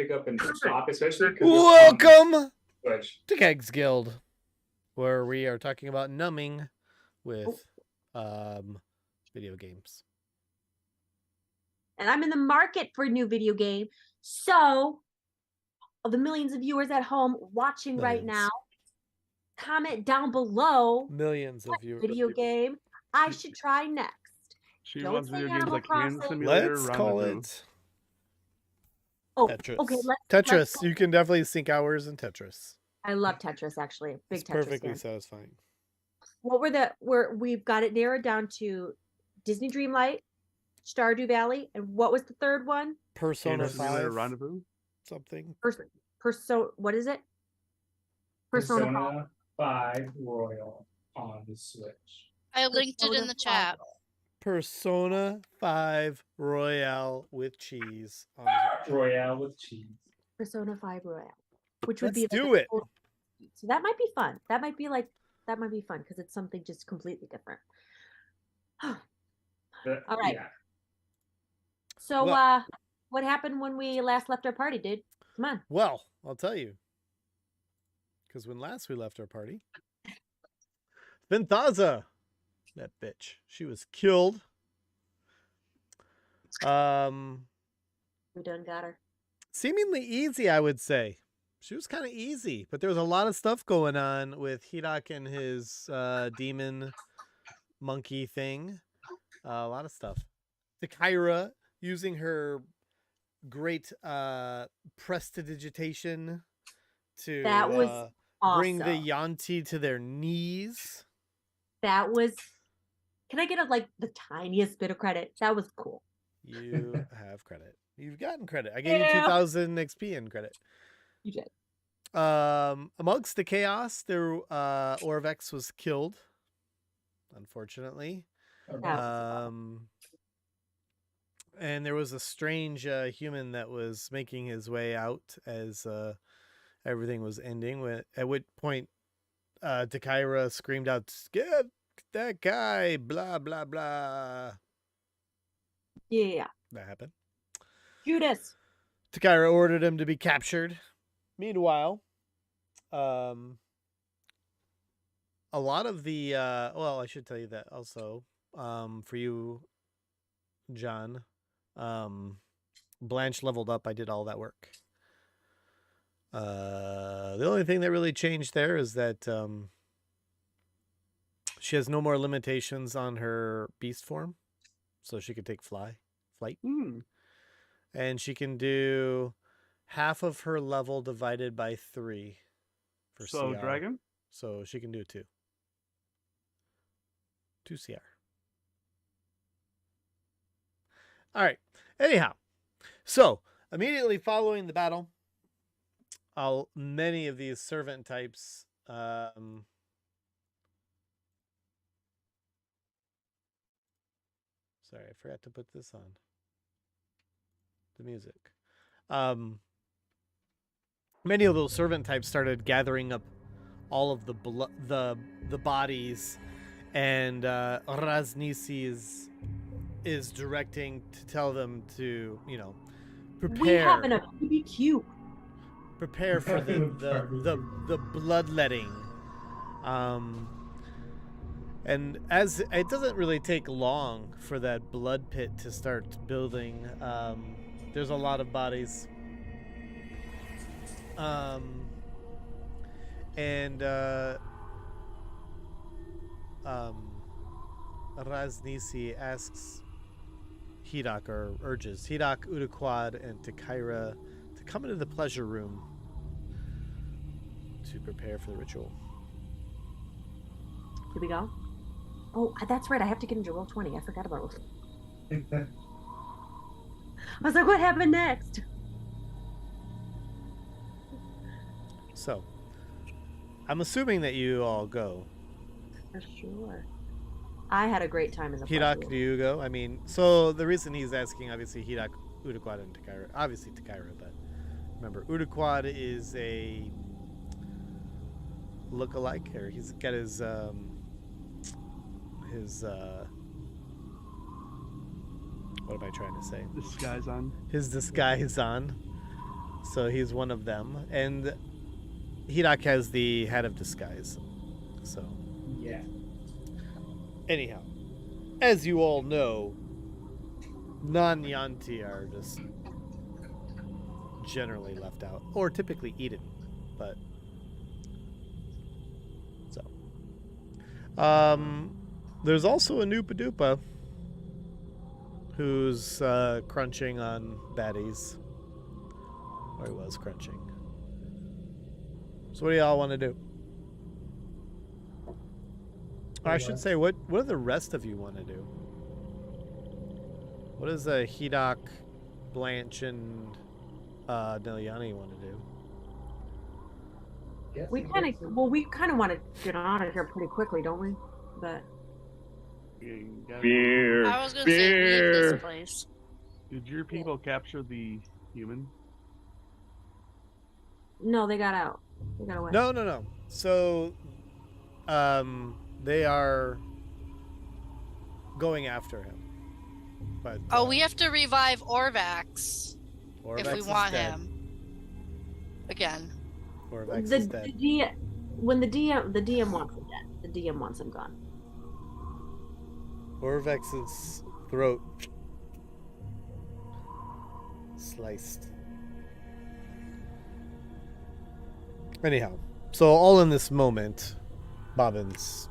pick up and stop, especially because Welcome to Kegs Guild, where we are talking about numbing with video games. And I'm in the market for a new video game. So, of the millions of viewers at home watching right now, comment down below millions of viewers. Video game I should try next. She Don't loves say video games Animal like Hand Crossing. Simulator, Let's call Rendezvous. it Oh, Tetris. okay. Tetris. You can definitely sink hours in Tetris. I love Tetris, actually. Big It's Tetris perfectly fan. satisfying. What were we've got it narrowed down to Disney Dreamlight, Stardew Valley, and what was the third one? Persona Hand Simulator, 5 Rendezvous. something. What is it? Persona 5 Royal on the Switch. I linked it in the chat. Persona 5 Royale with cheese. Royale with cheese. Persona 5 Royale, which would Let's be do it. So that might be fun. That might be fun because it's something just completely different. All right. Yeah. So what happened when we last left our party, dude? Come on. Well, I'll tell you. Because when last we left our party, Venthaza, that bitch, she was killed. We done got her. Seemingly easy, I would say. She was kind of easy, but there was a lot of stuff going on with Hidak and his demon monkey thing. A lot of stuff. Takaira using her great prestidigitation to That was bring the awesome. Yanti to their knees. That was. Can I get the tiniest bit of credit? That was cool. You have credit. You've gotten credit. I gave you 2,000 XP in credit. You did. Amongst the chaos, there Orvex was killed, unfortunately. And there was a strange human that was making his way out as everything was ending. At which point, Takaira screamed out, "Get that guy!" Blah blah blah. Yeah. That happened. Judas. Takaira ordered him to be captured. Meanwhile, a lot of the well, I should tell you that also. For you, John, Blanche leveled up. I did all that work. The only thing that really changed there is that she has no more limitations on her beast form, so she could take flight, and she can do half of her level divided by 3 for CR. Dragon? So she can do 2 CR. All right. Anyhow, so immediately following the battle, many of these servant types sorry, I forgot to put this on the music. Many of those servant types started gathering up all of the bodies, and Raznisi is directing to tell them to, prepare. We having a BBQ. Prepare for the bloodletting. And as it doesn't really take long for that blood pit to start building, there's a lot of bodies. Raznisi asks Hidak, or urges Hidak, Udaquad, and Takaira to come into the pleasure room to prepare for the ritual. Here we go. Oh, that's right. I have to get into roll 20. I forgot about it. I was like, what happened next? So, I'm assuming that you all go. For sure. I had a great time in the Hidak, do you go? I mean, so the reason he's asking, obviously, Hidak, Udaquad, and Takaira. Obviously, Takaira, but remember, Udaquad is a look-alike, or he's got his what am I trying to say? Disguise on. His disguise on. So he's one of them. And Hidak has the hat of disguise. So, Yeah. anyhow, as you all know, non-Yanti are just generally left out, or typically eaten, but so. There's also a Noopa Doopa who's crunching on baddies. Or he was crunching. So what do y'all want to do? Or I should say, what do the rest of you want to do? What does Hidak, Blanche, and Niliani want to do? We kind of want to get out of here pretty quickly, don't we? But Beer. I was gonna say leave this place. Did your people capture the human? no, they got out. They got away. No. So, they are going after him. But We have to revive Orvax if we is want dead. him. Again. Orvax The is dead. the DM wants him dead. The DM wants him gone. Orvax's throat sliced. Anyhow, so all in this moment, Bobbins,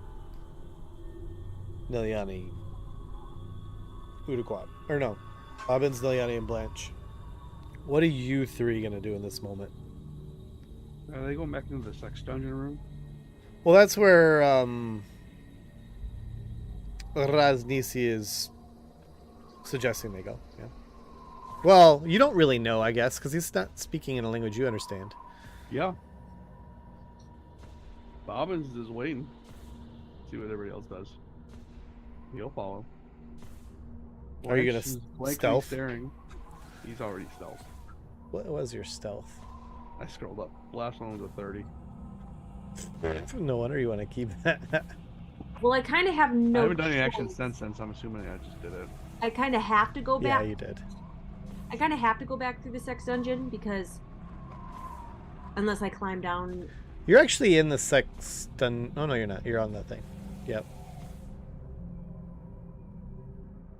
Niliani, Udaquad, or no, Bobbins, Niliani, and Blanche. What are you three gonna do in this moment? Are they going back into the sex dungeon room? Well, that's where Raznisi is suggesting they go. Yeah. Well, you don't really know, I guess, because he's not speaking in a language you understand. Yeah. Bobbins is waiting. See what everybody else does. He'll follow. Are you gonna Blanche is blankly stealth? Staring. He's already stealth. What was your stealth? I scrolled up. Last one was a 30. No wonder you want to keep that. Well, I kind of have no. I haven't done any choice. action since then, so I'm assuming I just did it. I kind of have to go Yeah, back. you did. I kind of have to go back through the sex dungeon because unless I climb down. You're actually in the sex dun. Oh no, you're not. You're on that thing. Yep.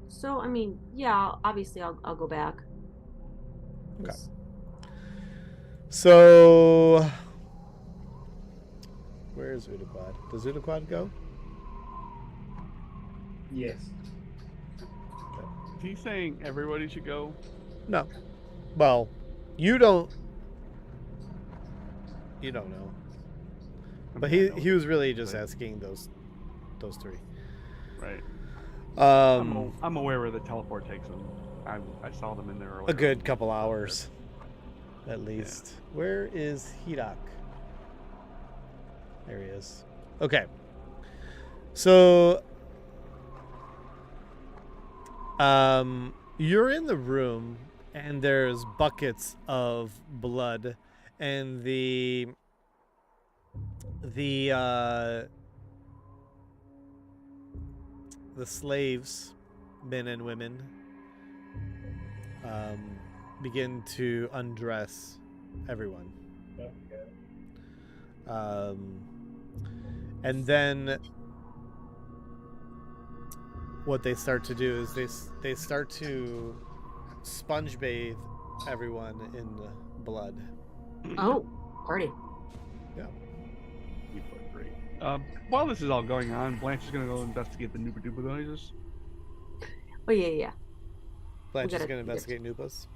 So I mean, yeah, obviously I'll go back. Okay. So, where is Udaquad? Does Udaquad go? Yes. Is he saying everybody should go? No. Well, you don't. You don't know. But he was really just asking those three. Right. Um, I'm aware where the teleport takes them. I saw them in there earlier. a good couple hours, at least. Yeah. Where is Hidak? There he is. Okay. So, you're in the room, and there's buckets of blood, and the slaves, men and women, begin to undress everyone. Okay. And then what they start to do is they start to sponge bathe everyone in blood. Oh, party. Yeah. You put great. While this is all going on, Blanche is going to go investigate the Noopa Doopa noises. Oh yeah. Blanche is going to investigate Noopas.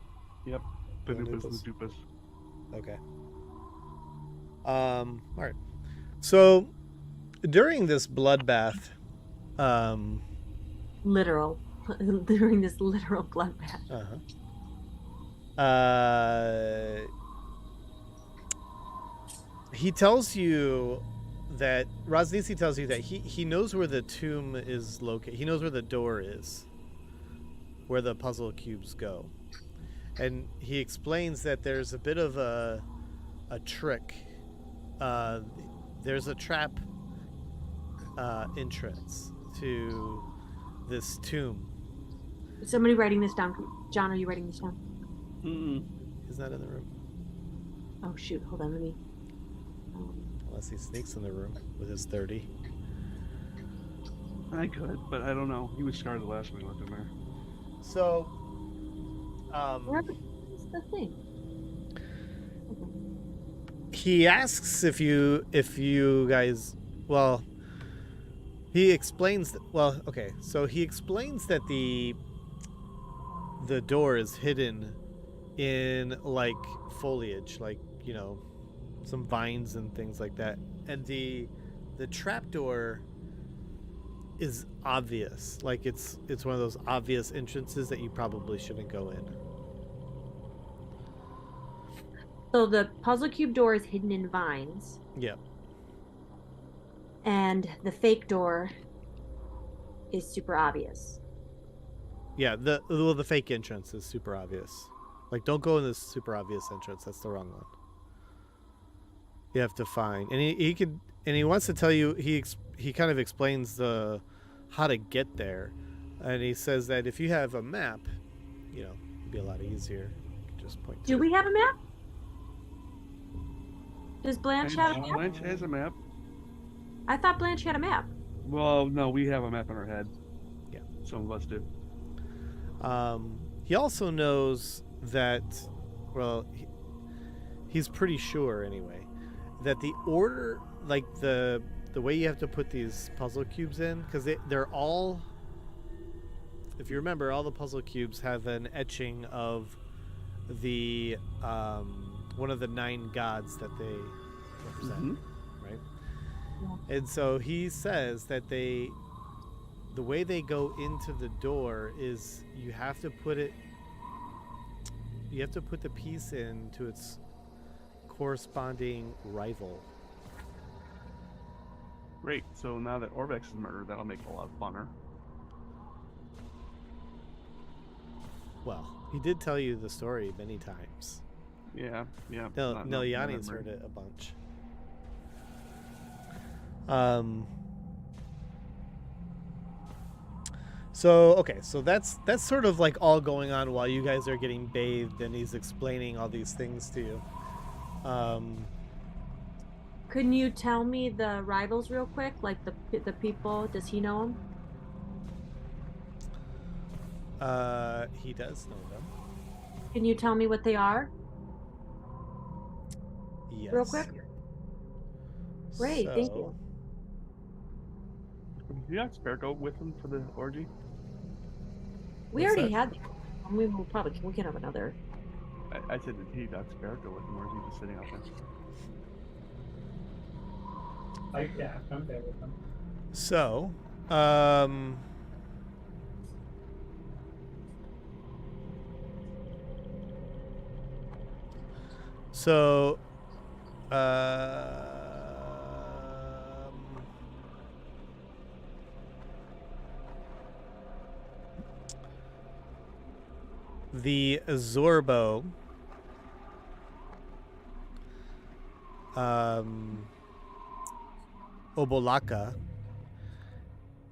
Yep. The The Noopas Noopas. and the Doopas. Okay. All right. So during this bloodbath, Literal. During this literal bloodbath. He tells you that Raznisi tells you that he knows where the tomb is located. He knows where the door is, where the puzzle cubes go, and he explains that there's a bit of a trick. There's a trap entrance to this tomb. Is somebody writing this down? John, are you writing this down? Mm-mm. He's not in the room. Oh shoot! Hold on, let me. Unless he sneaks in the room with his 30. I could, but I don't know. He was scarred the last one we left him there. So, Where's the thing? he asks if you guys, well, he explains so he explains that the door is hidden in like foliage, like, you know, some vines and things like that, and the trap door is obvious, like it's one of those obvious entrances that you probably shouldn't go in. So the puzzle cube door is hidden in vines. Yep. And the fake door is super obvious. Yeah, the fake entrance is super obvious. Like, don't go in this super obvious entrance. That's the wrong one. You have to find, and he wants to tell you. He kind of explains how to get there, and he says that if you have a map, you know, it'd be a lot easier. Just point. Do we have a map? Does Blanche have a map? Blanche has a map. I thought Blanche had a map. Well, no, we have a map in our head. Yeah. Some of us do. He also knows that, well, he's pretty sure anyway, that the order, like the way you have to put these puzzle cubes in, because they're all, if you remember, all the puzzle cubes have an etching of the one of the 9 gods that they represent, right? Yeah. And so he says that the way they go into the door is you have to put the piece into its corresponding rival. Great. So now that Orvex is murdered, that'll make it a lot funner. Well, he did tell you the story many times. Yeah. No, Yanni's heard it a bunch. So that's sort of like all going on while you guys are getting bathed, and he's explaining all these things to you. Couldn't you tell me the rivals real quick? Like the people, does he know them? He does know them. Can you tell me what they are? Yes. Real quick? Great, thank you. Do you have Sparrow with him for the orgy? We What's already that? had. We can have another. I said that he got Sparrow with him, or is he just sitting out there? Yeah, I'm there with them. So, the Zorbo, Obolaka,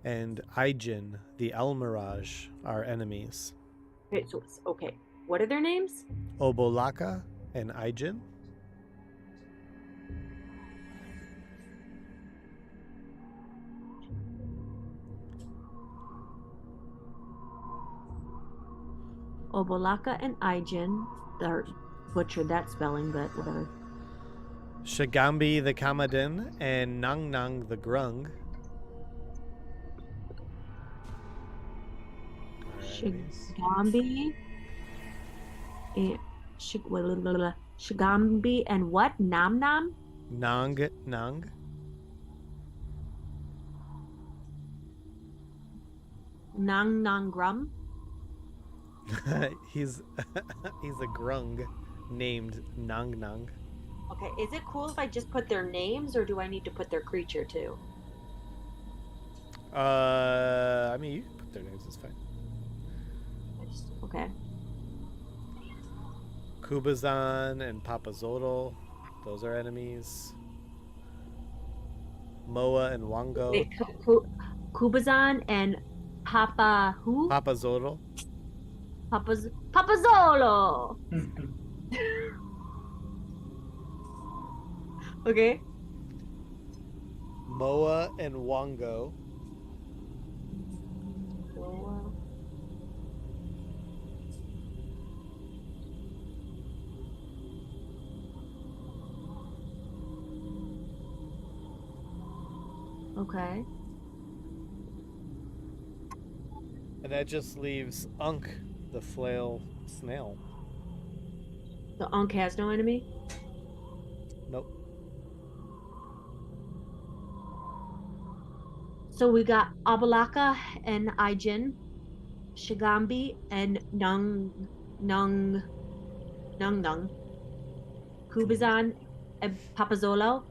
and Aijin, the Almirage, are enemies. Okay, what are their names? Obolaka and Aijin. Obolaka and Aijin. They're butchered that spelling, but whatever. Shagambi the Kamadin and Nang Nang the Grung. Shagambi and Shagambi and what? Nam Nam? Nang Nang. Nang Nang Grum? he's a grung named Nang Nang. Okay, is it cool if I just put their names, or do I need to put their creature too? I mean, you can put their names, it's fine. Okay. Kubazan and Papazotl, those are enemies. Moa and Wango. Wait, Kubazan and Papa who? Papazotl. Papazolo. Okay. Moa and Wango. Okay. And that just leaves Unk, the flail snail. The Ankh has no enemy? Nope. So we got Abalaka and Aijin, Shigambi and Nung, Kubizan and Papazolo,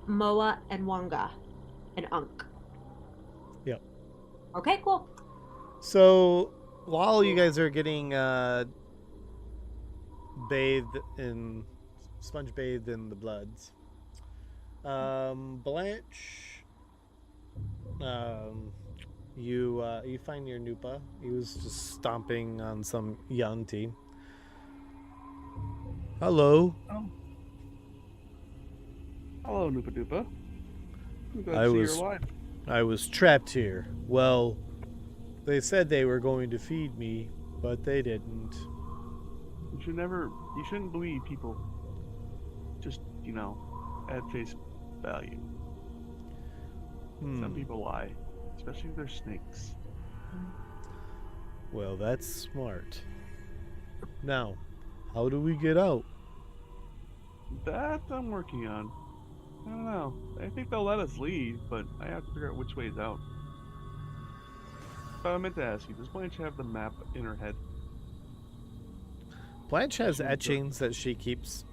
Moa and Wanga, and Unk. Yep. Okay, cool. So while you guys are getting sponge bathed in the bloods, Blanche, you find your Nupa. He was just stomping on some Yanti. Hello. Oh. Hello, Noopa Doopa. I'm glad I to see was- you're alive. I was trapped here. Well, they said they were going to feed me, but they didn't. You shouldn't believe people. Just, at face value. Some people lie, especially if they're snakes. Well, that's smart. Now, how do we get out? That I'm working on. I don't know. I think they'll let us leave, but I have to figure out which way is out. But I meant to ask you, does Blanche have the map in her head? Blanche has She's a- etchings that she keeps.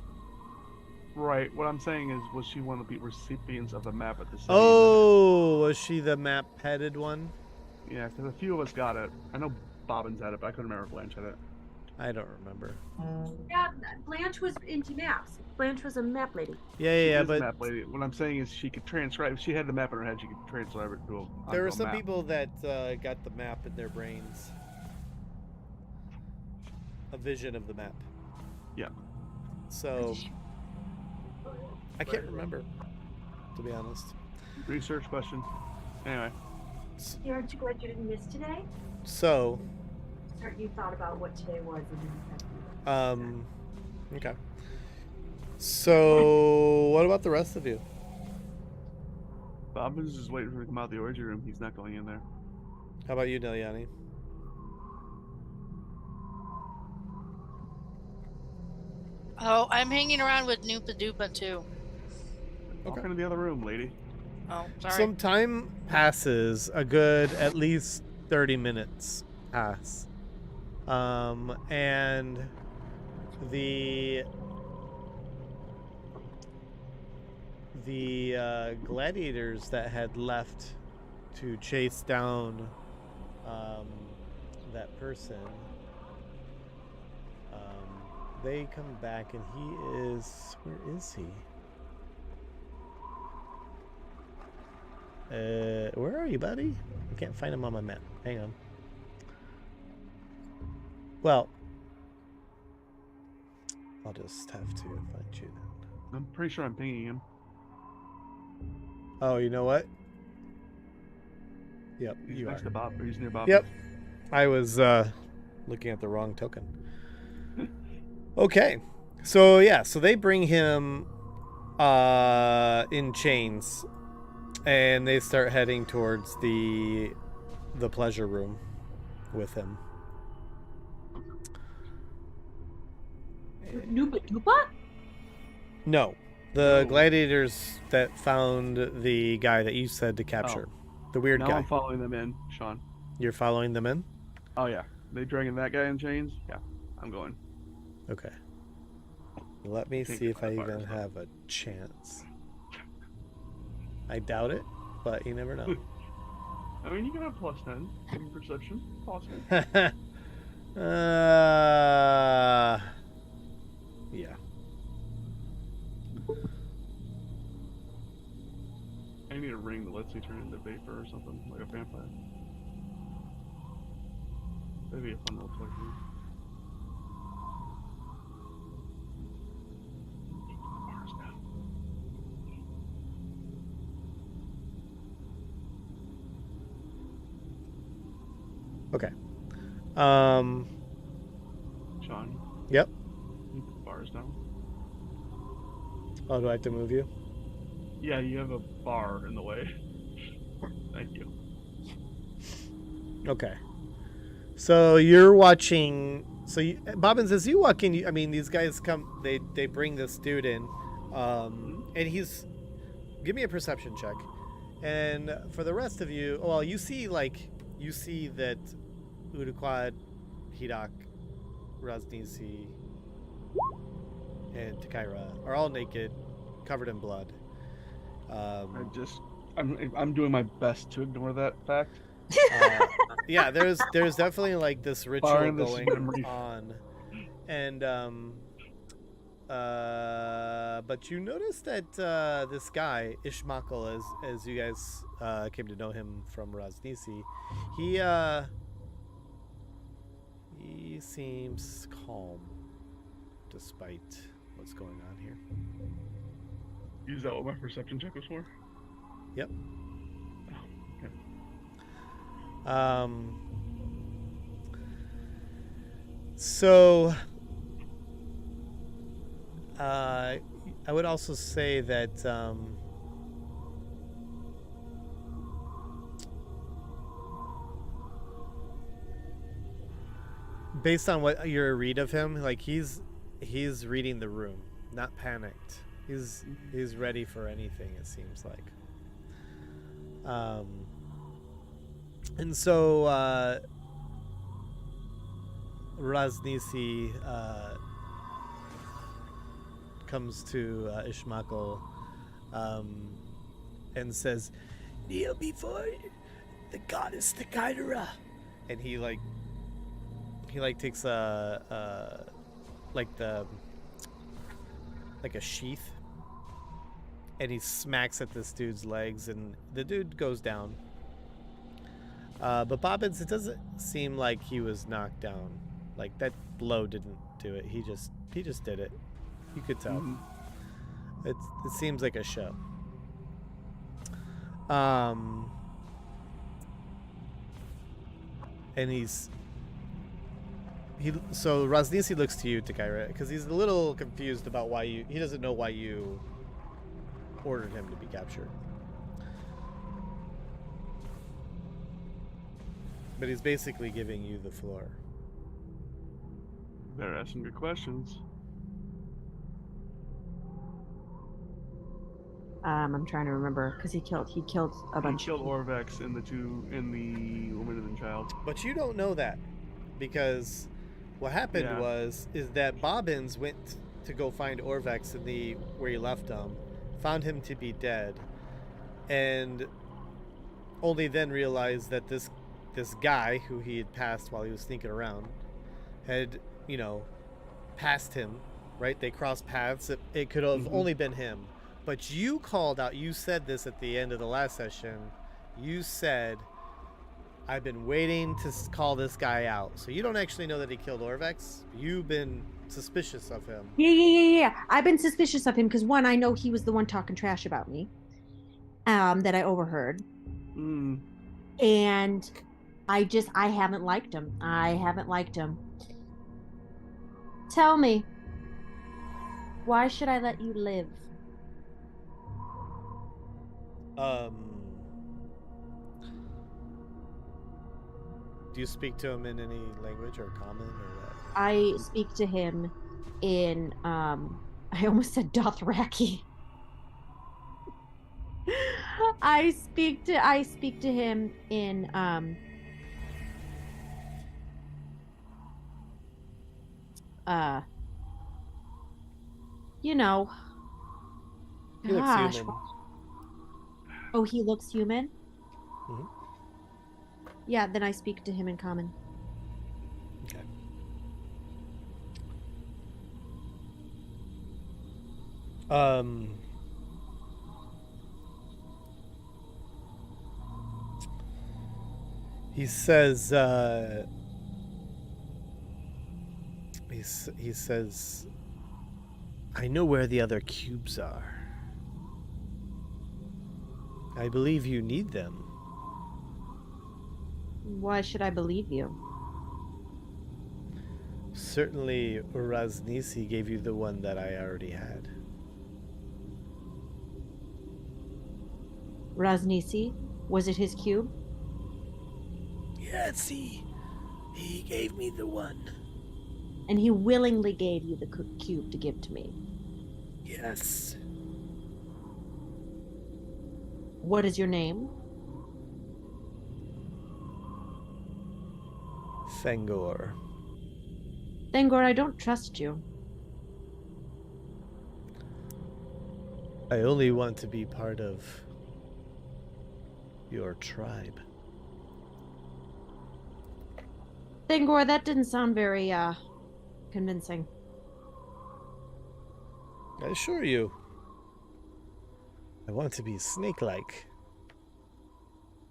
Right. What I'm saying is, was she one of the recipients of the map at the city? Oh, was she the map-headed one? Yeah, because a few of us got it. I know Bobbins had it, but I couldn't remember if Blanche had it. I don't remember. Yeah, Blanche was into maps. Blanche was a map lady. Yeah, She is a but map lady. What I'm saying is, she could transcribe. If she had the map in her head, she could transcribe it to a. there were onto a some map. people that got the map in their brains. A vision of the map. Yeah. So, I can't remember, to be honest. Research question. Anyway. Aren't you glad you didn't miss today? So, You thought about what today was and didn't okay. So, what about the rest of you? Bobbins is waiting for me to come out of the orgy room. He's not going in there. How about you, Nelyani? Oh, I'm hanging around with Noopa Doopa too. Walk into the other room, lady. Oh, sorry. Some time passes, a good at least 30 minutes pass. And the gladiators that had left to chase down that person, they come back and he is, where is he? Where are you, buddy? I can't find him on my map. Hang on. Well, I'll just have to find you then. I'm pretty sure I'm pinging him. Oh, you know what? Yep, He's you next are. to Bob. Or he's near Bob. Yep. I was looking at the wrong token. Okay. So yeah, so they bring him in chains and they start heading towards the pleasure room with him. Noopa Doopa? No. The gladiators that found the guy that you said to capture. The weird Now guy. I'm following them in, Sean. You're following them in? Oh yeah, they dragging that guy in chains. Yeah, I'm going. Okay. Let me Can't see get if my I fire even stuff. have a chance. I doubt it, but you never know. I mean, you can have +10 in perception. Possible. Yeah. I need a ring that lets me turn into vapor or something, like a vampire. That'd be a fun little toy for me. Bars now. Okay. Sean. Yep. You put bars down. Oh, do I have to move you? Yeah, you have a bar in the way. Thank you. Okay. So you're watching. So Bobbins, as you walk in, I mean, these guys come. They bring this dude in, and he's. Give me a perception check, and for the rest of you, well, you see that Uduquad, Hidak, Raznisi, and Takaira are all naked, covered in blood. I'm doing my best to ignore that fact. Yeah, there's definitely like this ritual Barring this going memory. on, and but you notice that this guy Ishmael, as you guys came to know him from Raznisi, he seems calm despite what's going on here. Is that what my perception check was for? Yep. Oh, okay. So I would also say that based on what your read of him, like he's reading the room, not panicked. He's ready for anything, it seems like. And so Raznisi comes to Ishmael and says, "Kneel before the goddess Takaira," and he takes a sheath, and he smacks at this dude's legs, and the dude goes down. But Bobbins, it doesn't seem like he was knocked down. Like that blow didn't do it. He just did it. You could tell. Mm-hmm. It seems like a show. And so Raznisi looks to you, Takaira, because he's a little confused about he doesn't know why you ordered him to be captured. But he's basically giving you the floor. They're asking good questions. I'm trying to remember because he killed a bunch. He killed Orvex and the woman and the child. But you don't know that, because what happened is that Bobbins went to go find Orvex where he left him, found him to be dead, and only then realized that this guy who he had passed while he was sneaking around had, passed him, right? They crossed paths. It could have only been him. But you called out, you said this at the end of the last session. You said, "I've been waiting to call this guy out." So you don't actually know that he killed Orvex. You've been suspicious of him. Yeah. I've been suspicious of him because, one, I know he was the one talking trash about me that I overheard. And I haven't liked him. Tell me, why should I let you live? Do you speak to him in any language or common or what? I speak to him in I almost said Dothraki. I speak to him in He looks human. Oh, he looks human? Mm-hmm. Yeah, then I speak to him in common. Okay. He says, he says, "I know where the other cubes are. I believe you need them. Why should I believe you? Certainly, Raznisi gave you the one that I already had. Raznisi? Was it his cube? Yes, he gave me the one. And he willingly gave you the cube to give to me. Yes. What is your name? Thengor. Thengor, I don't trust you. I only want to be part of your tribe. Thengor, that didn't sound very, convincing. I assure you. I want to be snake-like.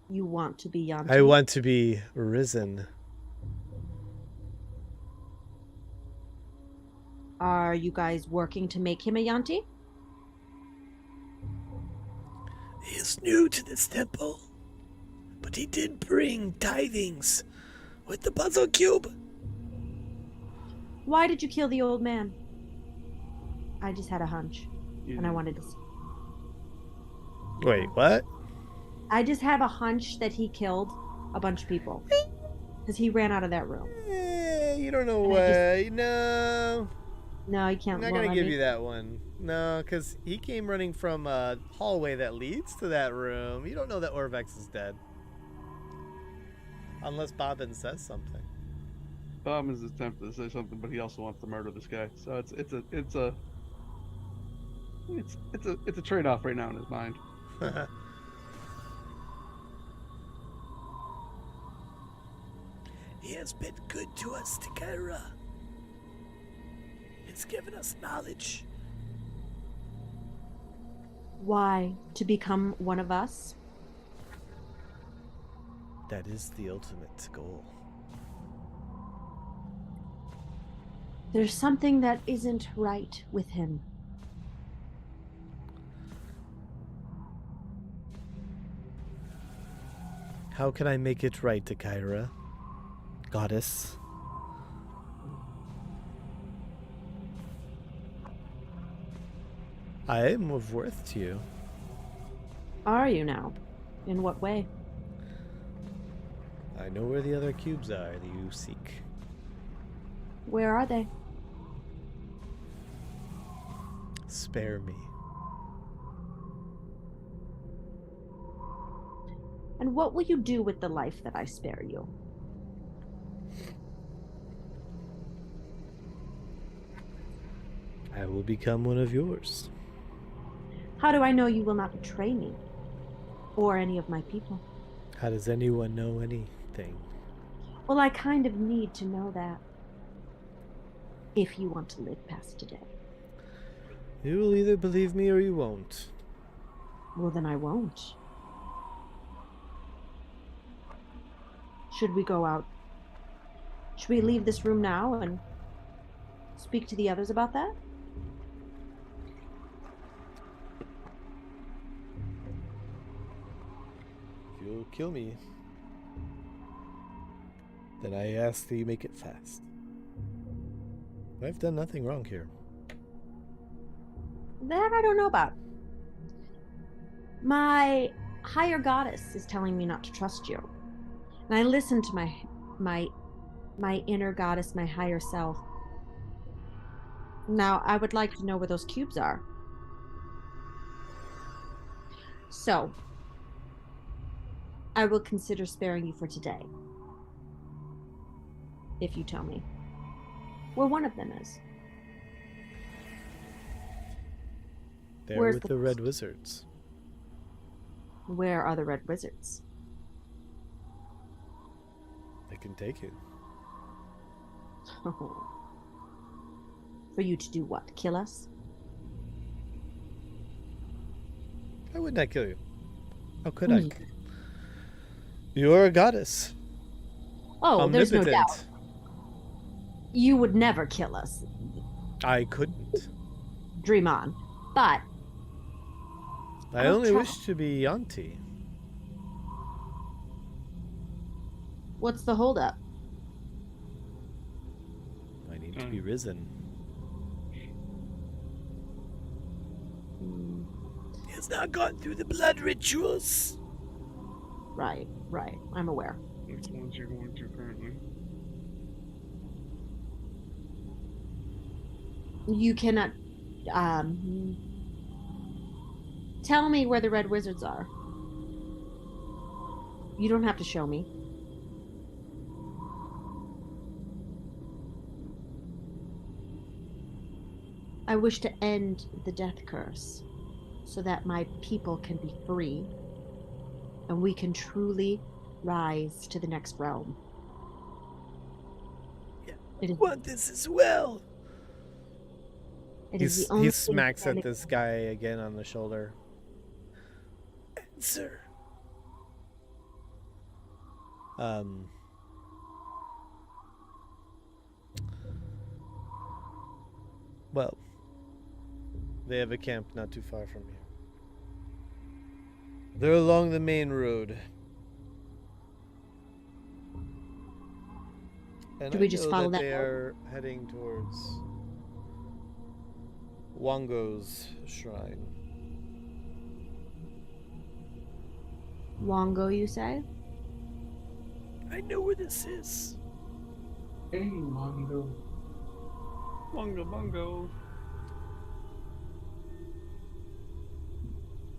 You want to be Yanti? I want to be risen. Are you guys working to make him a Yanti? He is new to this temple, but he did bring tithings with the puzzle cube. Why did you kill the old man? I just had a hunch, and I wanted to see. Wait, what? I just have a hunch that he killed a bunch of people. Because he ran out of that room. You don't know why. No. No, he can't. I'm not going to give you that one. No, because he came running from a hallway that leads to that room. You don't know that Orvex is dead. Unless Bobbin says something. Bobbin is tempted to say something, but he also wants to murder this guy. So it's a trade-off right now in his mind. He has been good to us, Takira. It's given us knowledge. Why? To become one of us? That is the ultimate goal. There's something that isn't right with him. How can I make it right, Takira? Goddess. I am of worth to you. Are you now? In what way? I know where the other cubes are that you seek. Where are they? Spare me. And what will you do with the life that I spare you? I will become one of yours. How do I know you will not betray me? Or any of my people? How does anyone know anything? Well, I kind of need to know that. If you want to live past today. You will either believe me or you won't. Well, then I won't. Should we go out? Should we leave this room now and speak to the others about that? If you'll kill me, then I ask that you make it fast. I've done nothing wrong here. That I don't know about. My higher goddess is telling me not to trust you. And I listen to my inner goddess, my higher self. Now, I would like to know where those cubes are. So, I will consider sparing you for today. If you tell me where one of them is. There Where's with the the red wizards. Where are the red wizards? I can take it. For you to do what? Kill us? I would not kill you. How could I? You're a goddess. Oh, there's no Omnipotent. doubt. You would never kill us. I couldn't. Dream on. But I I'll only try. wish to be Yanti. What's the holdup? I need to be risen. He has not gone through the blood rituals. Right. I'm aware. Which ones you're going through currently? You cannot tell me where the red wizards are. You don't have to show me. I wish to end the death curse so that my people can be free and we can truly rise to the next realm. Yeah, it is, want this as well. It is the only He thing smacks at standing- this guy again on the shoulder. Answer. Well, they have a camp not too far from here. They're along the main road. And Do we just follow that they road? are heading towards Wango's shrine. Wongo, you say? I know where this is. Hey, Mongo. Bungo, bungo.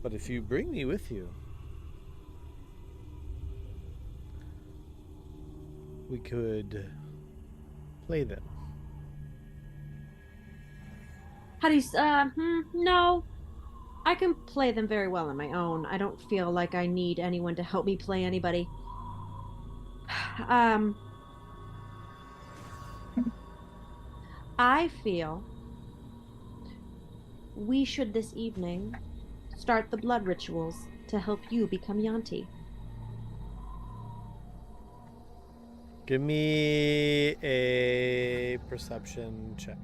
But if you bring me with you, we could play them. How do you no. I can play them very well on my own. I don't feel like I need anyone to help me play anybody. I feel we should this evening start the blood rituals to help you become Yanti. Give me a perception check.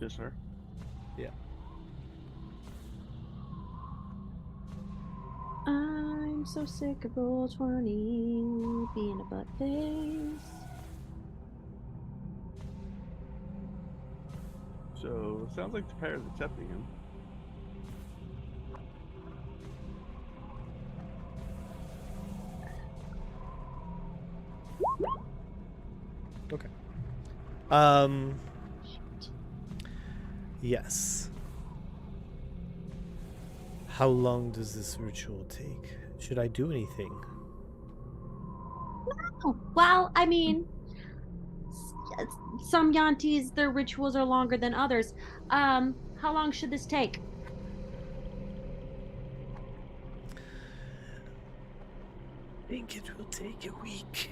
Yes, sir. Yeah. I'm so sick of Roll20 being a butt face. So, sounds like the pair is accepting him. Okay. Yes. How long does this ritual take? Should I do anything? Oh, well, I mean, some Yantis, their rituals are longer than others. How long should this take? I think it will take a week.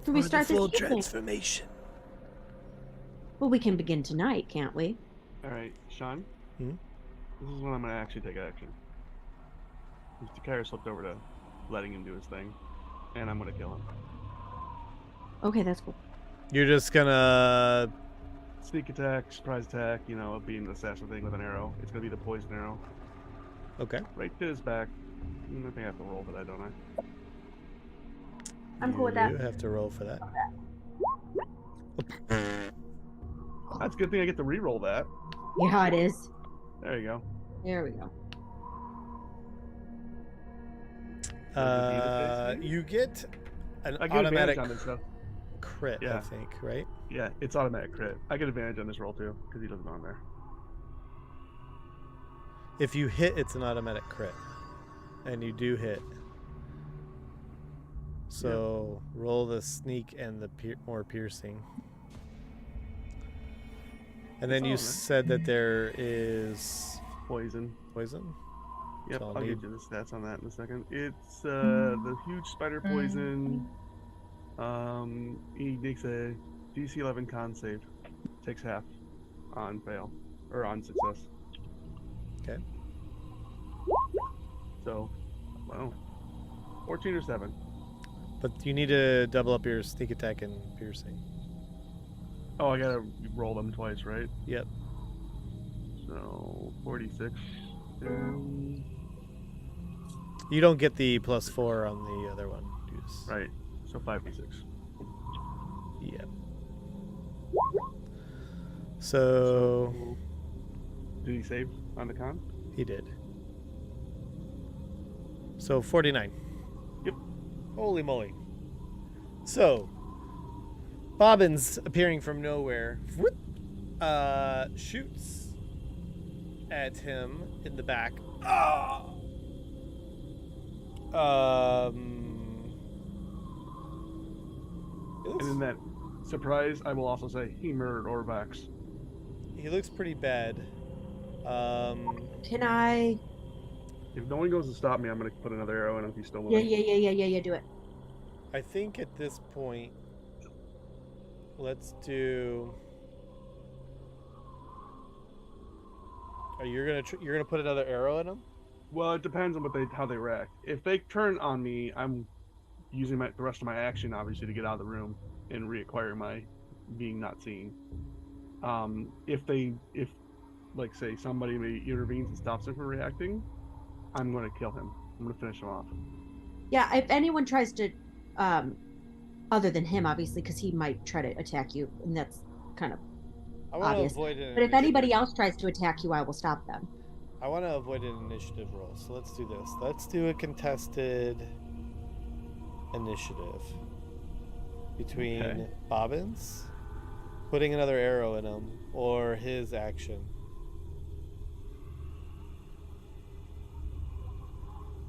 Can we For start the full this evening? transformation. Well, we can begin tonight, can't we? Alright, Sean? Hmm? This is when I'm going to actually take action. Mr. Kara slipped over to letting him do his thing, and I'm going to kill him. Okay, that's cool. You're just gonna... Sneak attack, surprise attack, you know, being the assassin thing with an arrow. It's going to be the poison arrow. Okay. Right to his back. I think I have to roll for that, don't I? I'm cool with that. You have to roll for that. That's a good thing I get to re-roll that. Yeah, it is. There you go. There we go. You get an I get automatic advantage on this stuff. crit, I Yeah. think, right? Yeah, it's automatic crit. I get advantage on this roll too, because he doesn't go on there. If you hit, it's an automatic crit. And you do hit. So roll the sneak and the more piercing. And then That's you all, man. said that there is Poison. poison? Yep, So I'll I'll get need- you the stats on that in a second. It's the huge spider poison. He makes a DC 11 con save. Takes half on fail. Or on success. Okay. So, well, 14 or 7. But you need to double up your sneak attack and piercing. Oh, I gotta roll them twice, right? Yep. So, 46. And You don't get the +4 on the other one. You just... Right. So 5d6. Yeah. So Did he save on the con? he did. So 49. Yep. Holy moly. So Bobbins appearing from nowhere shoots at him in the back. And in that surprise, I will also say he murdered Orvax. He looks pretty bad. Can I? If no one goes to stop me, I'm going to put another arrow in if he's still moving. Yeah. Do it. I think at this point, let's do. Are you you're gonna put another arrow in him? Well, it depends on how they react. If they turn on me, I'm using the rest of my action, obviously, to get out of the room and reacquire my being not seen. If like say somebody intervenes and stops him from reacting, I'm going to kill him. I'm going to finish him off. Yeah, if anyone tries to, other than him, obviously, because he might try to attack you, and that's kind of obvious. Avoid an but if initiative. anybody else tries to attack you, I will stop them. I want to avoid an initiative roll, so let's do this. Let's do a contested initiative between Bobbins putting another arrow in him or his action.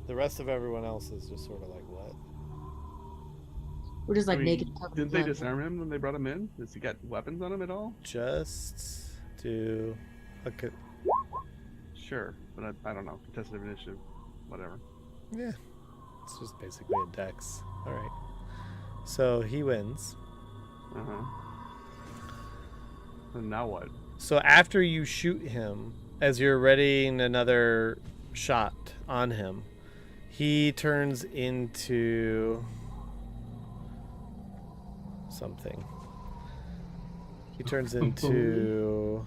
The rest of everyone else is just sort of like, what? We're just like naked. Didn't they disarm him when they brought him in? Does he got weapons on him at all? Just do a... Sure, but I don't know. Contested initiative, whatever. Yeah, it's just basically a dex. All right. So he wins. And now what? So after you shoot him, as you're readying another shot on him, he turns into something. He turns into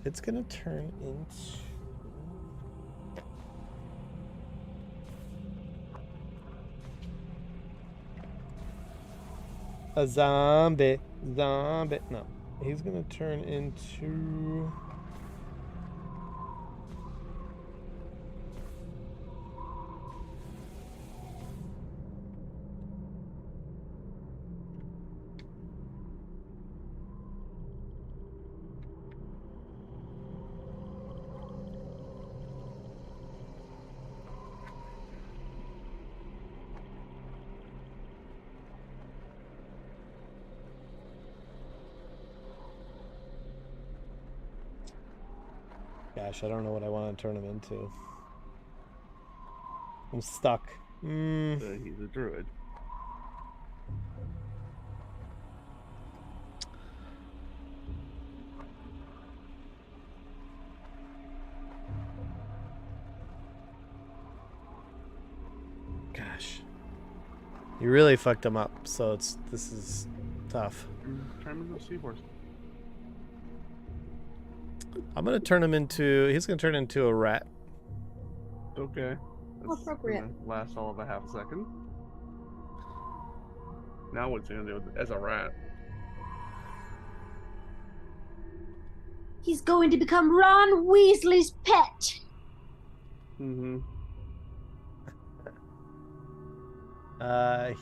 it's gonna turn into a zombie. No, he's gonna turn into gosh, I don't know what I want to turn him into. I'm stuck. He's a druid. Gosh. You really fucked him up, so this is tough. Turn him into a seahorse. I'm gonna turn him into. He's gonna turn into a rat. Okay. That's Appropriate. gonna last all of a half a second. Now what's he gonna do as a rat? He's going to become Ron Weasley's pet. Mm-hmm.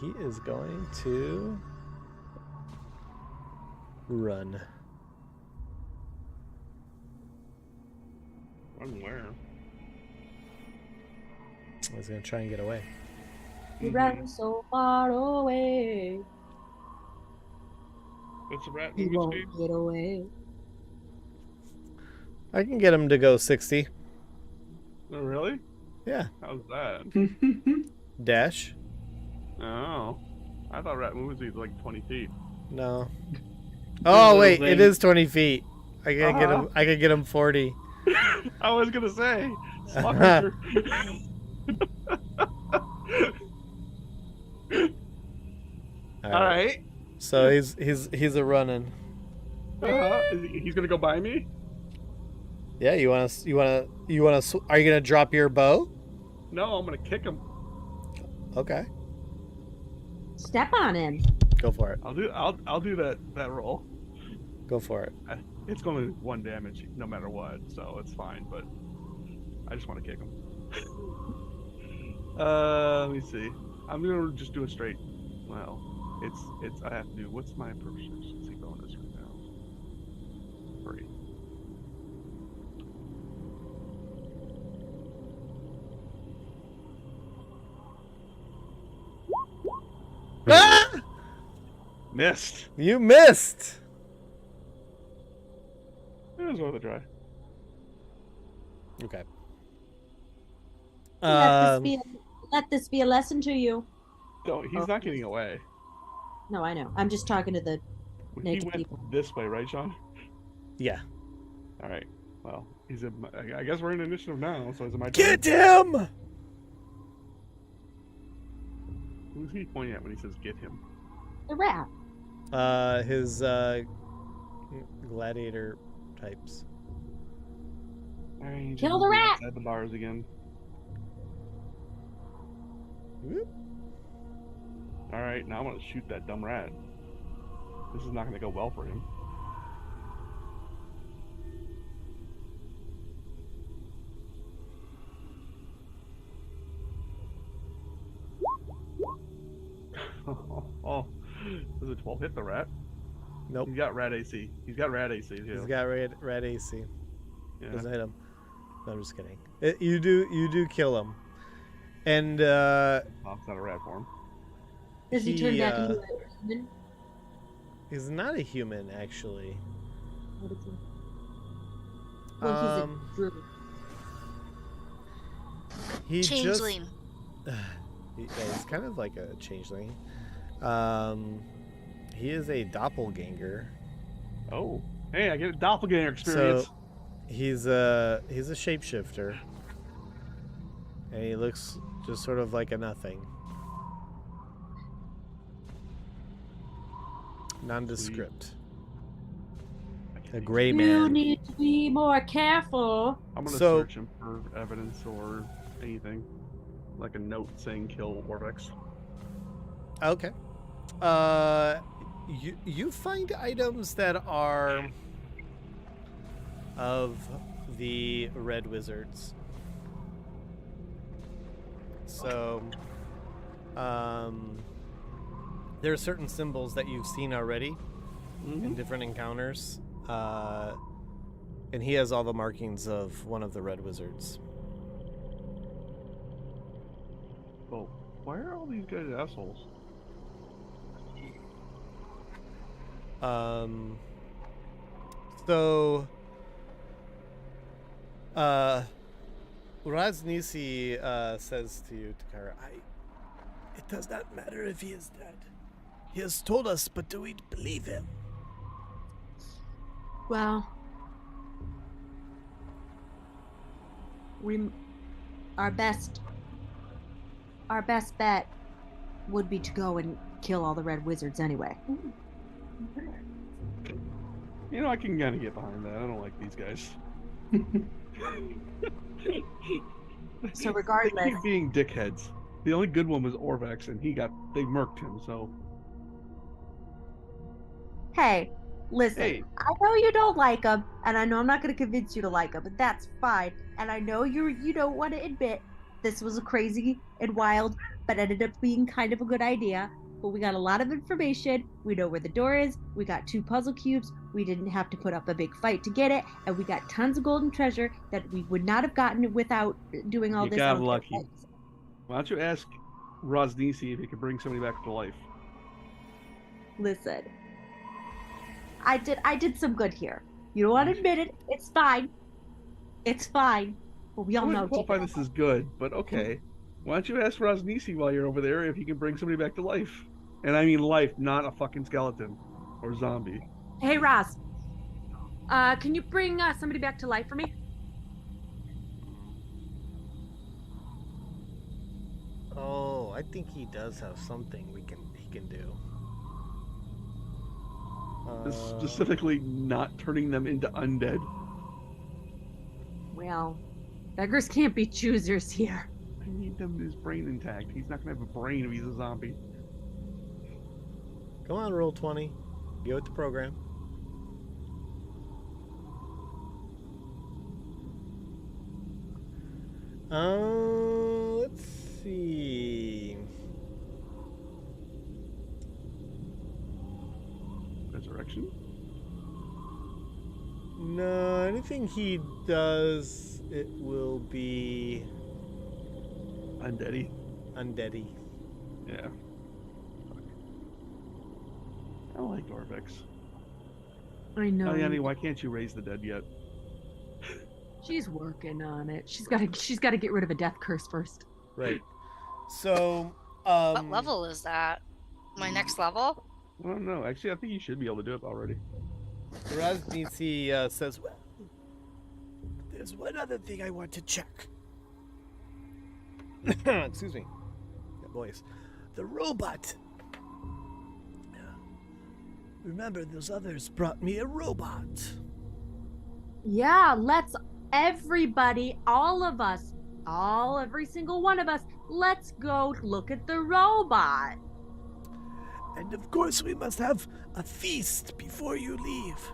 He is going to run. Run where? He's gonna try and get away. He ran so far away. What's the rat He movie won't speed? get away. I can get him to go 60. Oh, really? Yeah. How's that? Dash? Oh. I thought rat movie speed was like 20 feet. No. Oh wait, it is 20 feet. I can get him. I can get him 40. I was gonna say. Fucker. All right. So he's a running. He's gonna go by me. Yeah, you wanna? Are you gonna drop your bow? No, I'm gonna kick him. Okay, Step on him. go for it. I'll do that roll. Go for it. It's going to be 1 damage no matter what, so it's fine. But I just want to kick him. Let me see. I'm gonna just do a straight. Well, it's. I have to do. What's my proficiency bonus right now? 3. Ah! Missed. You missed. It was worth a try. Okay. Let this be a lesson to you. No, he's not getting away. No, I know. I'm just talking to the He naked went people. this way, right, Sean? Yeah. All right. Well, I guess we're in initiative now, so is it my turn? Get him. Who's he pointing at when he says "get him"? The rat. His gladiator types. All right, Kill the rat! Outside the bars again. Whoop. All right, now I'm gonna shoot that dumb rat. This is not gonna go well for him. Oh, does a 12 hit the rat? Nope. He's got rat AC. He's got rat AC too. He's got red AC. Yeah. Doesn't hit him. No, I'm just kidding. You do kill him, and Oh, it's not a rat form. Does he turn back into a human? he's not a human actually. What is he? Well, he's a druid. He Changeling. he's kind of like a changeling. He is a doppelganger. Oh, hey, I get a doppelganger experience. So he's a shapeshifter, and he looks just sort of like a nothing, nondescript, a gray You man. need to be more careful. I'm gonna So- search him for evidence or anything, like a note saying "kill Orvex." Okay. You find items that are of the Red Wizards. So, there are certain symbols that you've seen already in different encounters, and he has all the markings of one of the Red Wizards. Well, why are all these guys assholes? So, Raznisi says to you, Takara, it does not matter if he is dead. He has told us, but do we believe him? Well, our best bet would be to go and kill all the Red Wizards anyway. You know, I can kind of get behind that. I don't like these guys. So They regardless, keep being dickheads. The only good one was Orvex, and they murked him. So hey, listen, Hey. I know you don't like him, and I know I'm not going to convince you to like him, but that's fine. And I know you don't want to admit this was a crazy and wild, but ended up being kind of a good idea. But we got a lot of information. We know where the door is. We got 2 puzzle cubes. We didn't have to put up a big fight to get it, and we got tons of golden treasure that we would not have gotten without doing all You this. got other lucky. stuff. why don't you ask Raznisi if he could bring somebody back to life? Listen, I did some good here. You don't want to admit it. It's fine. It's fine. But we I all know. wouldn't qualify this as good, but okay. Why don't you ask Raznisi while you're over there if he can bring somebody back to life? And I mean life, not a fucking skeleton or zombie. Hey, Roz. Can you bring somebody back to life for me? I think he does have something he can do. Specifically, not turning them into undead. Well, beggars can't be choosers here. I need them his brain intact. He's not gonna have a brain if he's a zombie. Come on, roll 20. Go with the program. Let's see. Resurrection? No, anything he does, it will be Undeady? undeady. Yeah. I like Orvex. I know. Yanni, why can't you raise the dead yet? She's working on it. She's got to get rid of a death curse first. Right. So, What level is that? My next level? I don't know. Actually, I think you should be able to do it already. Raznisi says, well, there's one other thing I want to check. Excuse me. That voice. The robot. Remember, those others brought me a robot. Yeah, let's everybody, all of us, every single one of us, let's go look at the robot. And of course, we must have a feast before you leave.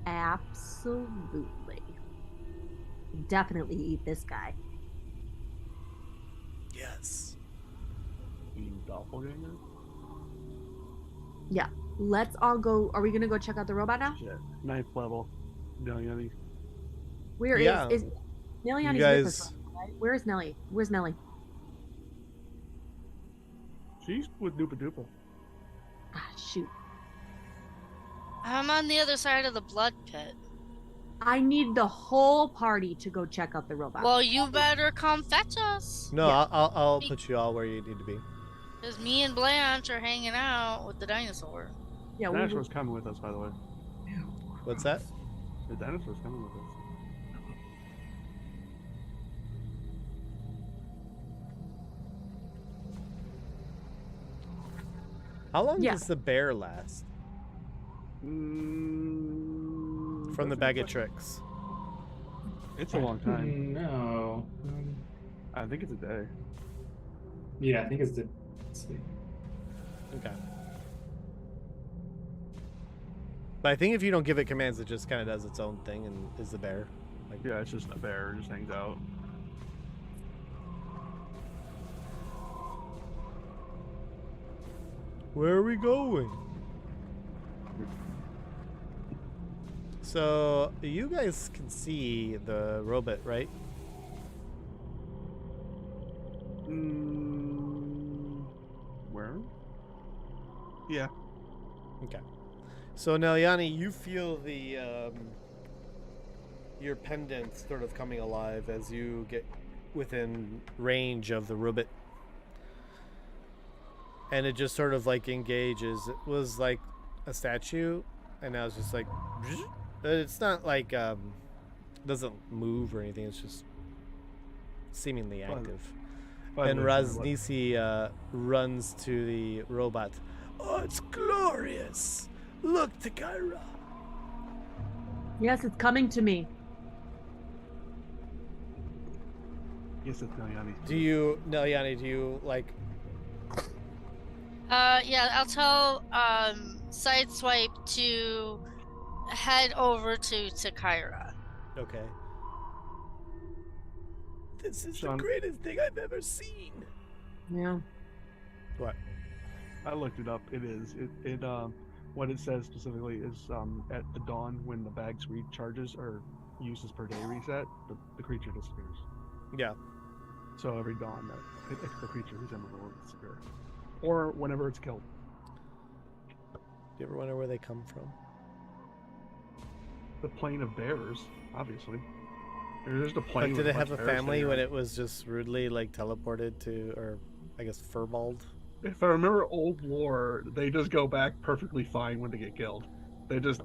Absolutely. Definitely eat this guy. Yes. You doppelganger? Yeah. Let's all go. Are we gonna go check out the robot now? Shit. 9th level. No, Yanni. Where Yeah. is Nelliani's You with guys- us, right? Where is Nelly? Where's Nelly? She's with Doopa Doopa. Ah, shoot. I'm on the other side of the blood pit. I need the whole party to go check out the robot. Well, you better come fetch us. No, Yeah. I'll put you all where you need to be. Because me and Blanche are hanging out with the dinosaur. yeah, The we dinosaur's coming with us, by the way. What's that? The dinosaur's coming with us. How long Yeah. does the bear last? From the bag of tricks. It's a long time. No. I think it's a day. Yeah, I think it's the. Let's see. Okay. But I think if you don't give it commands, it just kind of does its own thing and is the bear. Like, Yeah, it's just a bear. It just hangs out. where are we going? So you guys can see the robot, right? Where? Yeah. Okay. So Nelyani, you feel the your pendant sort of coming alive as you get within range of the robot. And it just sort of like engages. It was like a statue, and now it's just like, it's not like doesn't move or anything. It's just seemingly active. And Raznisi runs to the robot. Oh, it's glorious! Look, Takara. Yes, it's coming to me. Yes, it's Nayani. Do you, Nelyani? Do you like? Yeah, I'll tell Sideswipe to head over to Kyra. Okay. This is Sean. the greatest thing I've ever seen. Yeah. What? I looked it up. It is. It what it says specifically is at the dawn when the bag's recharges or uses per day reset, the creature disappears. Yeah. So every dawn that the creature is in the will disappear, or whenever it's killed. Do you ever wonder where they come from? The plane of bears, obviously. There's just a plane. Like, did with it bunch have a of bears family sitting when around. it was just rudely like teleported to, or I guess furballed? If I remember old lore, they just go back perfectly fine when they get killed. They just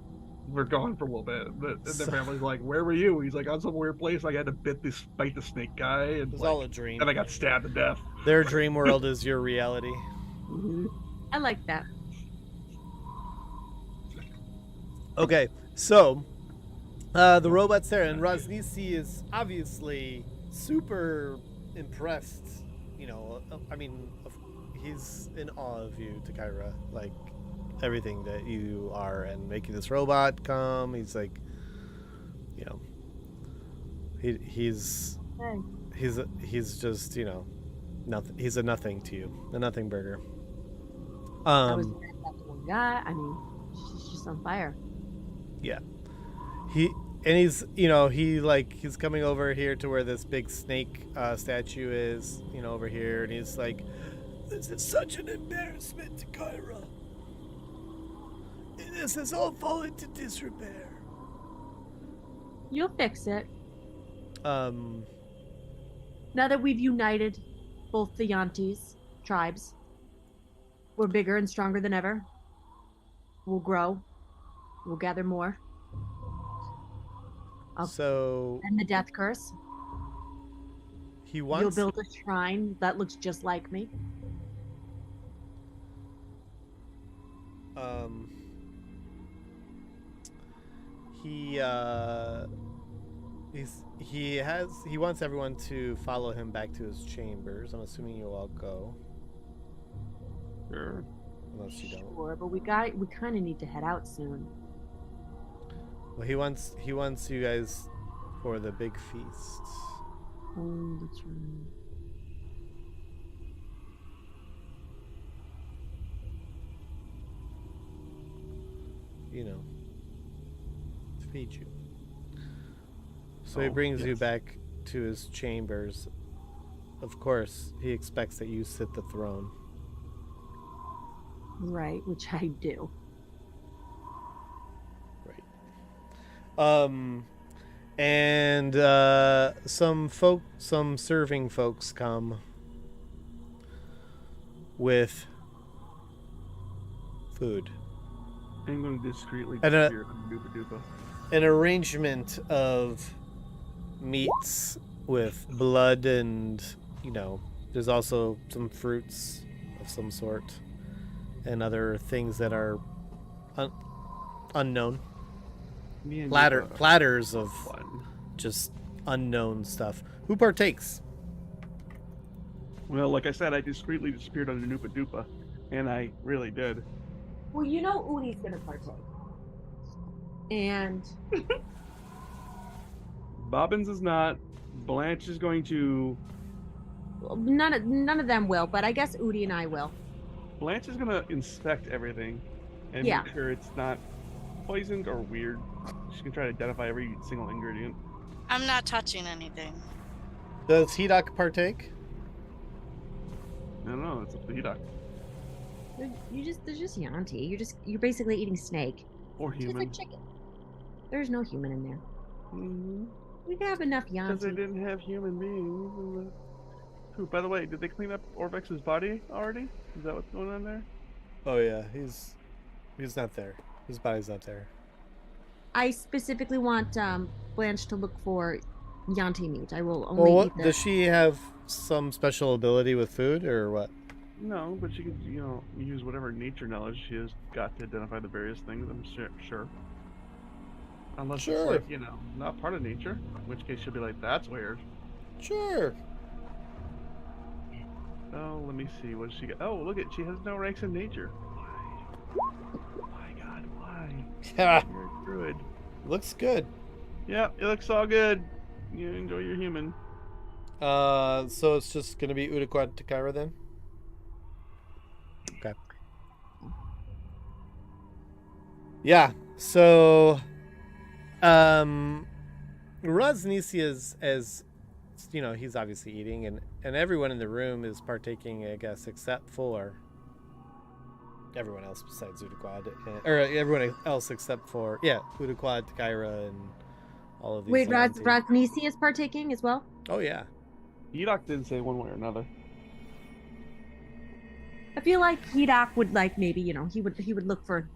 were gone for a little bit. And the So- family's like, "Where were you?" He's like, "On some weird place. I had to bite the snake guy, and It was like, all a dream. and I got stabbed to death." Their dream world is your reality. I like that. Okay, so the robot's there, and Rosnisi is obviously super impressed. You know, I mean, he's in awe of you, Takira. Like everything that you are, and making this robot come. He's like, you know, he's just, you know, nothing. He's a nothing to you, a nothing burger. I was that one guy. I mean, she's just on fire. Yeah. He's, you know, he's coming over here to where this big snake statue is, you know, over here, and he's like, "This is such an embarrassment to Kyra. This has all fallen to disrepair." You'll fix it. Now that we've united both the Yantis tribes, we're bigger and stronger than ever. We'll grow. We'll gather more. And the death curse. You'll build a shrine that looks just like me. He wants everyone to follow him back to his chambers. I'm assuming you'll all go. Sure. Unless you don't. Sure, but we kind of need to head out soon. Well, he wants you guys for the big feast. Oh, that's right. You know, to feed you. So he brings you back to his chambers. Of course, he expects that you sit the throne. Right, which I do. And some serving folks come with food. I'm going to discreetly disappear on Doopa Doopa. An arrangement of meats with blood, and, you know, there's also some fruits of some sort and other things that are unknown. Platters of just unknown stuff. Who partakes? Well, like I said, I discreetly disappeared on the Noopa Doopa, and I really did. Well, you know Udi's gonna partake. And Bobbins is not. Blanche is going to. None of them will, but I guess Udi and I will. Blanche is gonna inspect everything and make sure it's not poisoned or weird. She can try to identify every single ingredient. I'm not touching anything. Does Hedok partake? I don't know. It's up to Hedok. There's just Yanti. You're basically eating snake. Or human. Like chicken. There's no human in there. Mm-hmm. We have enough Yanti. Because they didn't have human beings. Who, by the way, did they clean up Orvex's body already? Is that what's going on there? Oh yeah, he's not there. His body's not there. I specifically want Blanche to look for Yanti meat. I will only eat the... Does she have some special ability with food or what? No, but she could, you know, use whatever nature knowledge she has got to identify the various things, I'm sure. Unless it's like, you know, not part of nature, in which case she'll be like, that's weird. Sure. Oh, let me see, what does she got? Oh, look at, she has no ranks in nature. My God, why? Yeah. You're a druid. Looks good. Yeah, it looks all good. You enjoy your human. So it's just gonna be Udaquad Takara then? Okay. Yeah, so Rosnisi as you know, he's obviously eating, and everyone in the room is partaking, I guess, except for everyone else besides Udaquad, or everyone else except for Udaquad, Takira, and all of these. Wait, Rosnisi is partaking as well? Oh yeah. Hedok didn't say one way or another. I feel like Hedok would, like, maybe, you know, he would look for.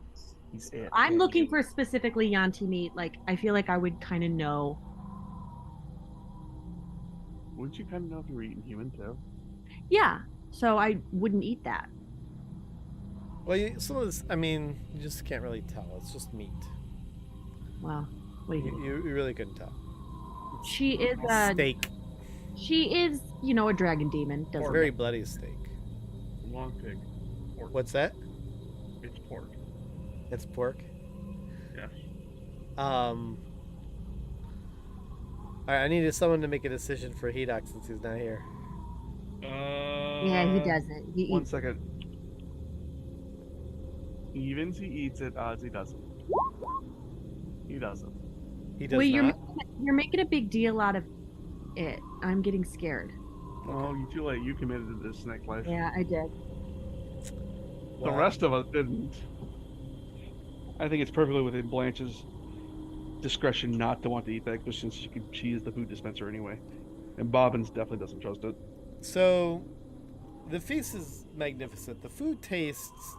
I'm looking for specifically Yanti meat. Like, I feel like I would kind of know. Wouldn't you kind of know if you were eating human too? Yeah. So I wouldn't eat that. Well, some of this, I mean, you just can't really tell. It's just meat. Well, what do you You really couldn't tell. She is a Steak. She is, a dragon demon. Or Doesn't very it? bloody steak. Long pig. Pork. What's that? It's pork. It's pork. Yeah. All right, I needed someone to make a decision for Hedok since he's not here. Yeah, he doesn't. He One eats. second. Evens he eats it, odds he doesn't. He doesn't. He does Wait, not. you're making a big deal out of it. I'm getting scared. Oh, you too late. You committed to this snake life. Yeah, I did. The Wow. rest of us didn't. I think it's perfectly within Blanche's discretion not to want to eat that, because since she is the food dispenser anyway. And Bobbins definitely doesn't trust it. So, the feast is magnificent. The food tastes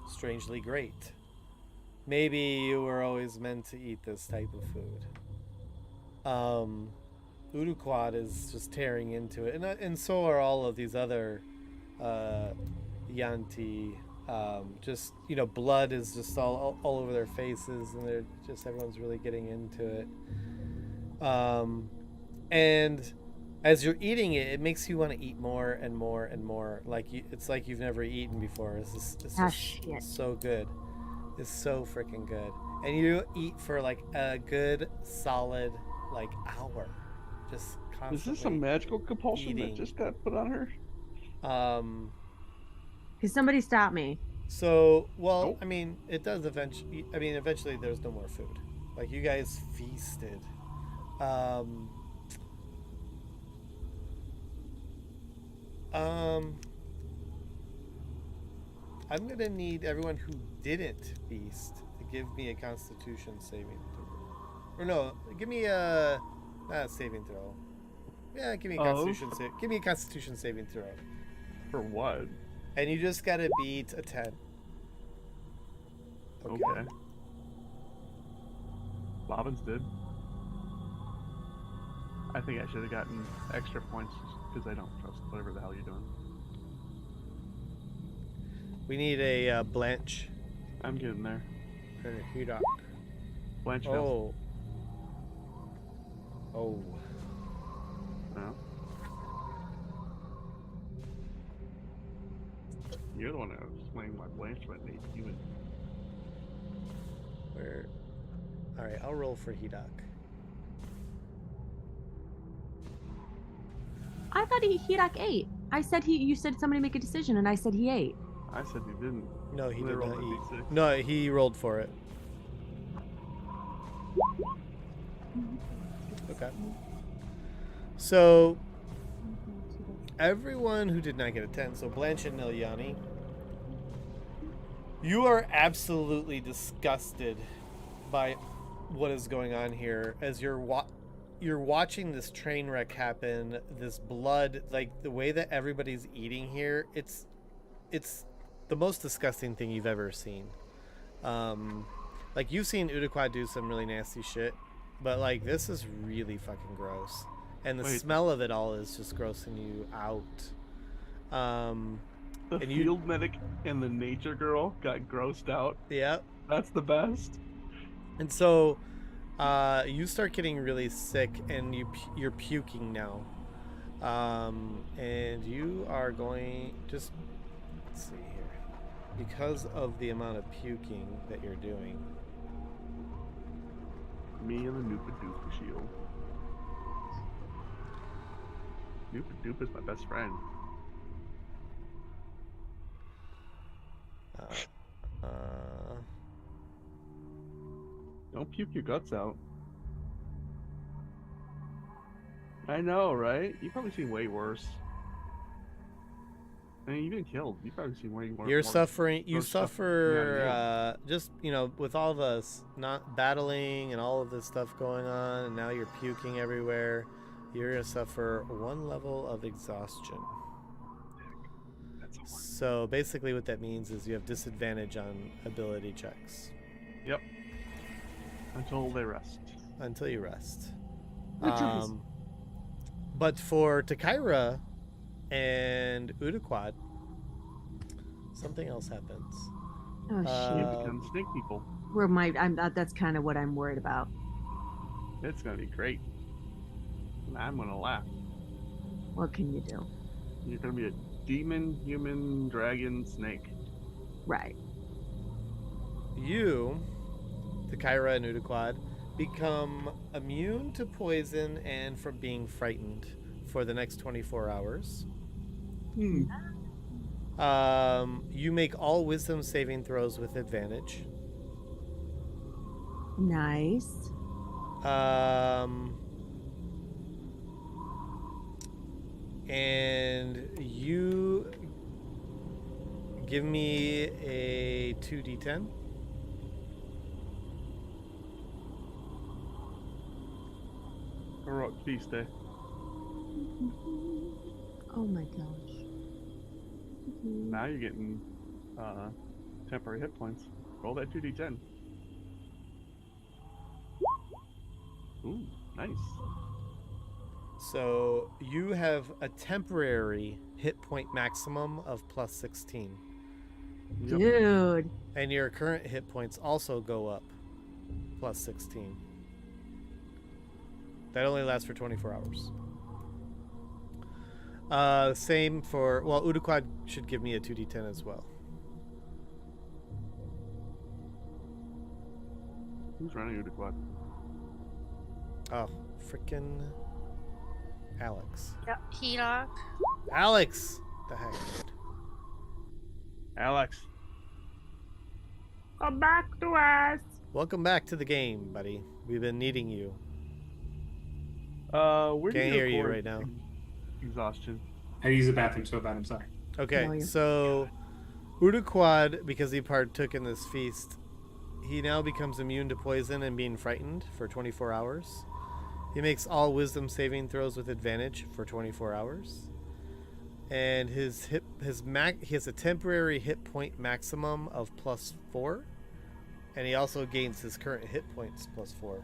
strangely great. Maybe you were always meant to eat this type of food. Uruquad is just tearing into it, and so are all of these other Yanti. Just blood is just all over their faces, and they're just everyone's really getting into it. And as you're eating it, it makes you want to eat more and more and more. It's like you've never eaten before. It's just Shit. so good. It's so freaking good. And you eat for like a good solid hour. Just constantly. Is this a magical compulsion eating. that just got put on her? Can somebody stop me? So, well, Nope. I mean, it does eventually. I mean, eventually, there's no more food. Like you guys feasted. I'm gonna need everyone who didn't feast to give me a Constitution saving throw. Or no, give me a not a saving throw. Yeah, give me a Constitution save. Give me a Constitution saving throw. For what? And you just gotta beat a 10. Okay. Bobbins did. I think I should have gotten extra points because I don't trust whatever the hell you're doing. We need a Blanche I'm getting there. and a Hedok. Blanche fails. Oh. No. You're the one that was explaining why Blanche went and ate human. Where? All right, I'll roll for Hedok. I thought Hirak ate. I said you said somebody make a decision, and I said he ate. I said you didn't. No, he They did rolled not a eat. D6. No, he rolled for it. Okay. So, everyone who did not get a 10, so Blanche and Nilyani, you are absolutely disgusted by what is going on here as you're watching this train wreck happen, this blood, like the way that everybody's eating here, it's the most disgusting thing you've ever seen. Like you've seen Uruquad do some really nasty shit, but like this is really fucking gross. And the smell of it all is just grossing you out. The and field medic and the nature girl got grossed out. Yep. That's the best. And so you start getting really sick, and you're puking now. And you are going let's see here, because of the amount of puking that you're doing. Me and the Noopa-Doopa shield. Noopa-Doop is my best friend. Don't puke your guts out. I know, right? You've probably seen way worse. I mean, you've been killed. You've probably seen way worse. You're suffering. You worse stuff. suffer just with all the not battling and all of this stuff going on, and now you're puking everywhere. You're gonna suffer 1 level of exhaustion. That's a one. So basically, what that means is you have disadvantage on ability checks Yep. Until they rest. until you rest. Which is- But for Takaira and Udaquad, something else happens. Oh They shit. become snake people. That's kind of what I'm worried about. It's gonna be great. And I'm gonna laugh. What can you do? You're gonna be a demon, human, dragon, snake. Right. You, Takaira and Udaquad, become immune to poison and from being frightened for the next 24 hours. You make all wisdom saving throws with advantage. Nice. And you give me a 2d10. Heroic feast day. Oh my gosh. Now you're getting temporary hit points. Roll that 2d10. Ooh, nice. So you have a temporary hit point maximum of plus 16. Yep. Dude. And your current hit points also go up plus 16. That only lasts for 24 hours. Same for, well, Udaquad should give me a 2d10 as well. Who's running Udaquad? Oh, freaking Alex. Hedok. Alex! The heck, dude. Alex. Come back to us. Welcome back to the game, buddy. We've been needing you. Where do Can't hear you avoid right now. Exhaustion. I use the bathroom so bad. I'm sorry. Okay, Oh, yeah. so Udaquad, because he partook in this feast, he now becomes immune to poison and being frightened for 24 hours. He makes all wisdom saving throws with advantage for 24 hours. And he has a temporary hit point maximum of plus 4. And he also gains his current hit points plus 4.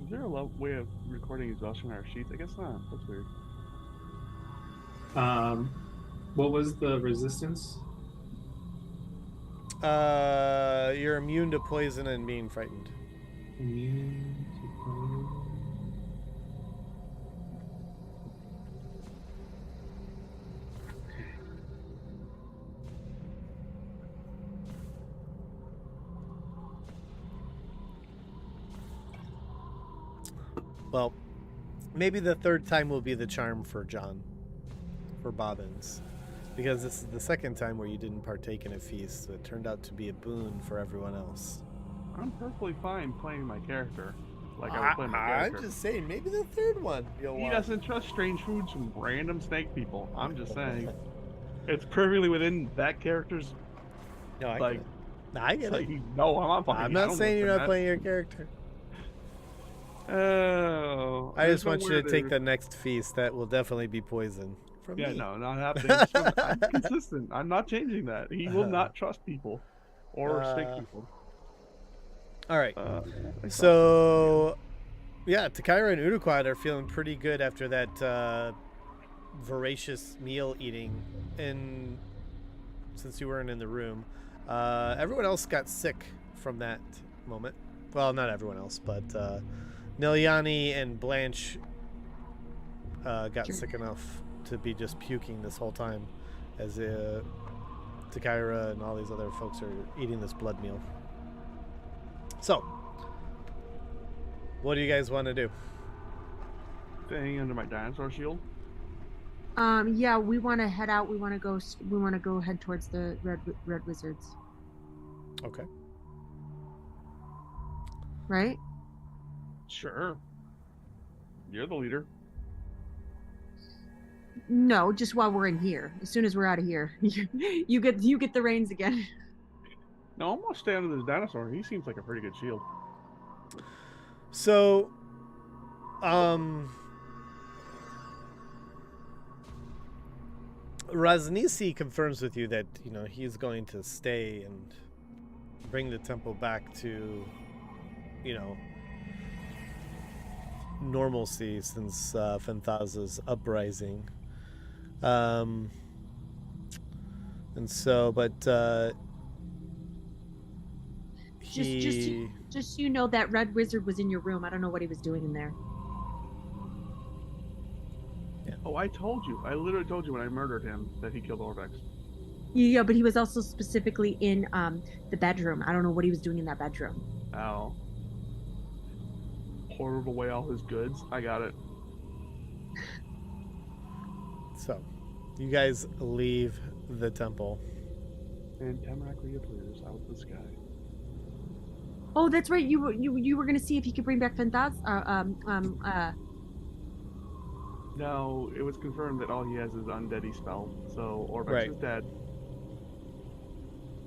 Is there a way of recording exhaustion on our sheets? I guess not. That's weird. What was the resistance? You're immune to poison and being frightened. Immune to poison. Well, maybe the third time will be the charm for John, for Bobbins, because this is the second time where you didn't partake in a feast, so it turned out to be a boon for everyone else. I'm perfectly fine playing my character. Like I was playing my character. I'm just saying, maybe the third one you'll He want. doesn't trust strange foods from random snake people. I'm just saying. It's perfectly within that character's No, I like. get it. No, I get it. No, I'm not fucking. I'm not saying you're not playing your character. Oh. I just want there's you to nowhere take the next feast. That will definitely be poison. From Yeah, me. no, not happening. I'm consistent. I'm not changing that. He will not trust people or snake people. All right. Like So, yeah, Takaira and Udaquad are feeling pretty good after that voracious meal eating. And since you weren't in the room, everyone else got sick from that moment. Well, not everyone else, but Nilyani and Blanche got sick enough to be just puking this whole time as Takaira and all these other folks are eating this blood meal. So, what do you guys want to do? Staying under my dinosaur shield. Yeah, we want to head out. We want to go. We want to go head towards the red wizards. Okay. Right? Sure. You're the leader. No, just while we're in here. As soon as we're out of here, you get the reins again. No, I'm gonna stay under this dinosaur. He seems like a pretty good shield. So, Raznisi confirms with you that, you know, he's going to stay and bring the temple back to, you know, normalcy since Fenthaza's uprising. And so, but Just so you know, that red wizard was in your room. I don't know what he was doing in there. Oh, I told you. I literally told you when I murdered him that he killed Orvex. Yeah, but he was also specifically in the bedroom. I don't know what he was doing in that bedroom. Ow. Hoarded away all his goods. I got it. So, you guys leave the temple. And Tamarack reappears out of the sky. Oh, that's right. You were gonna see if he could bring back Fenthaz. No, it was confirmed that all he has is undeady spell. So Orvex Right. is dead.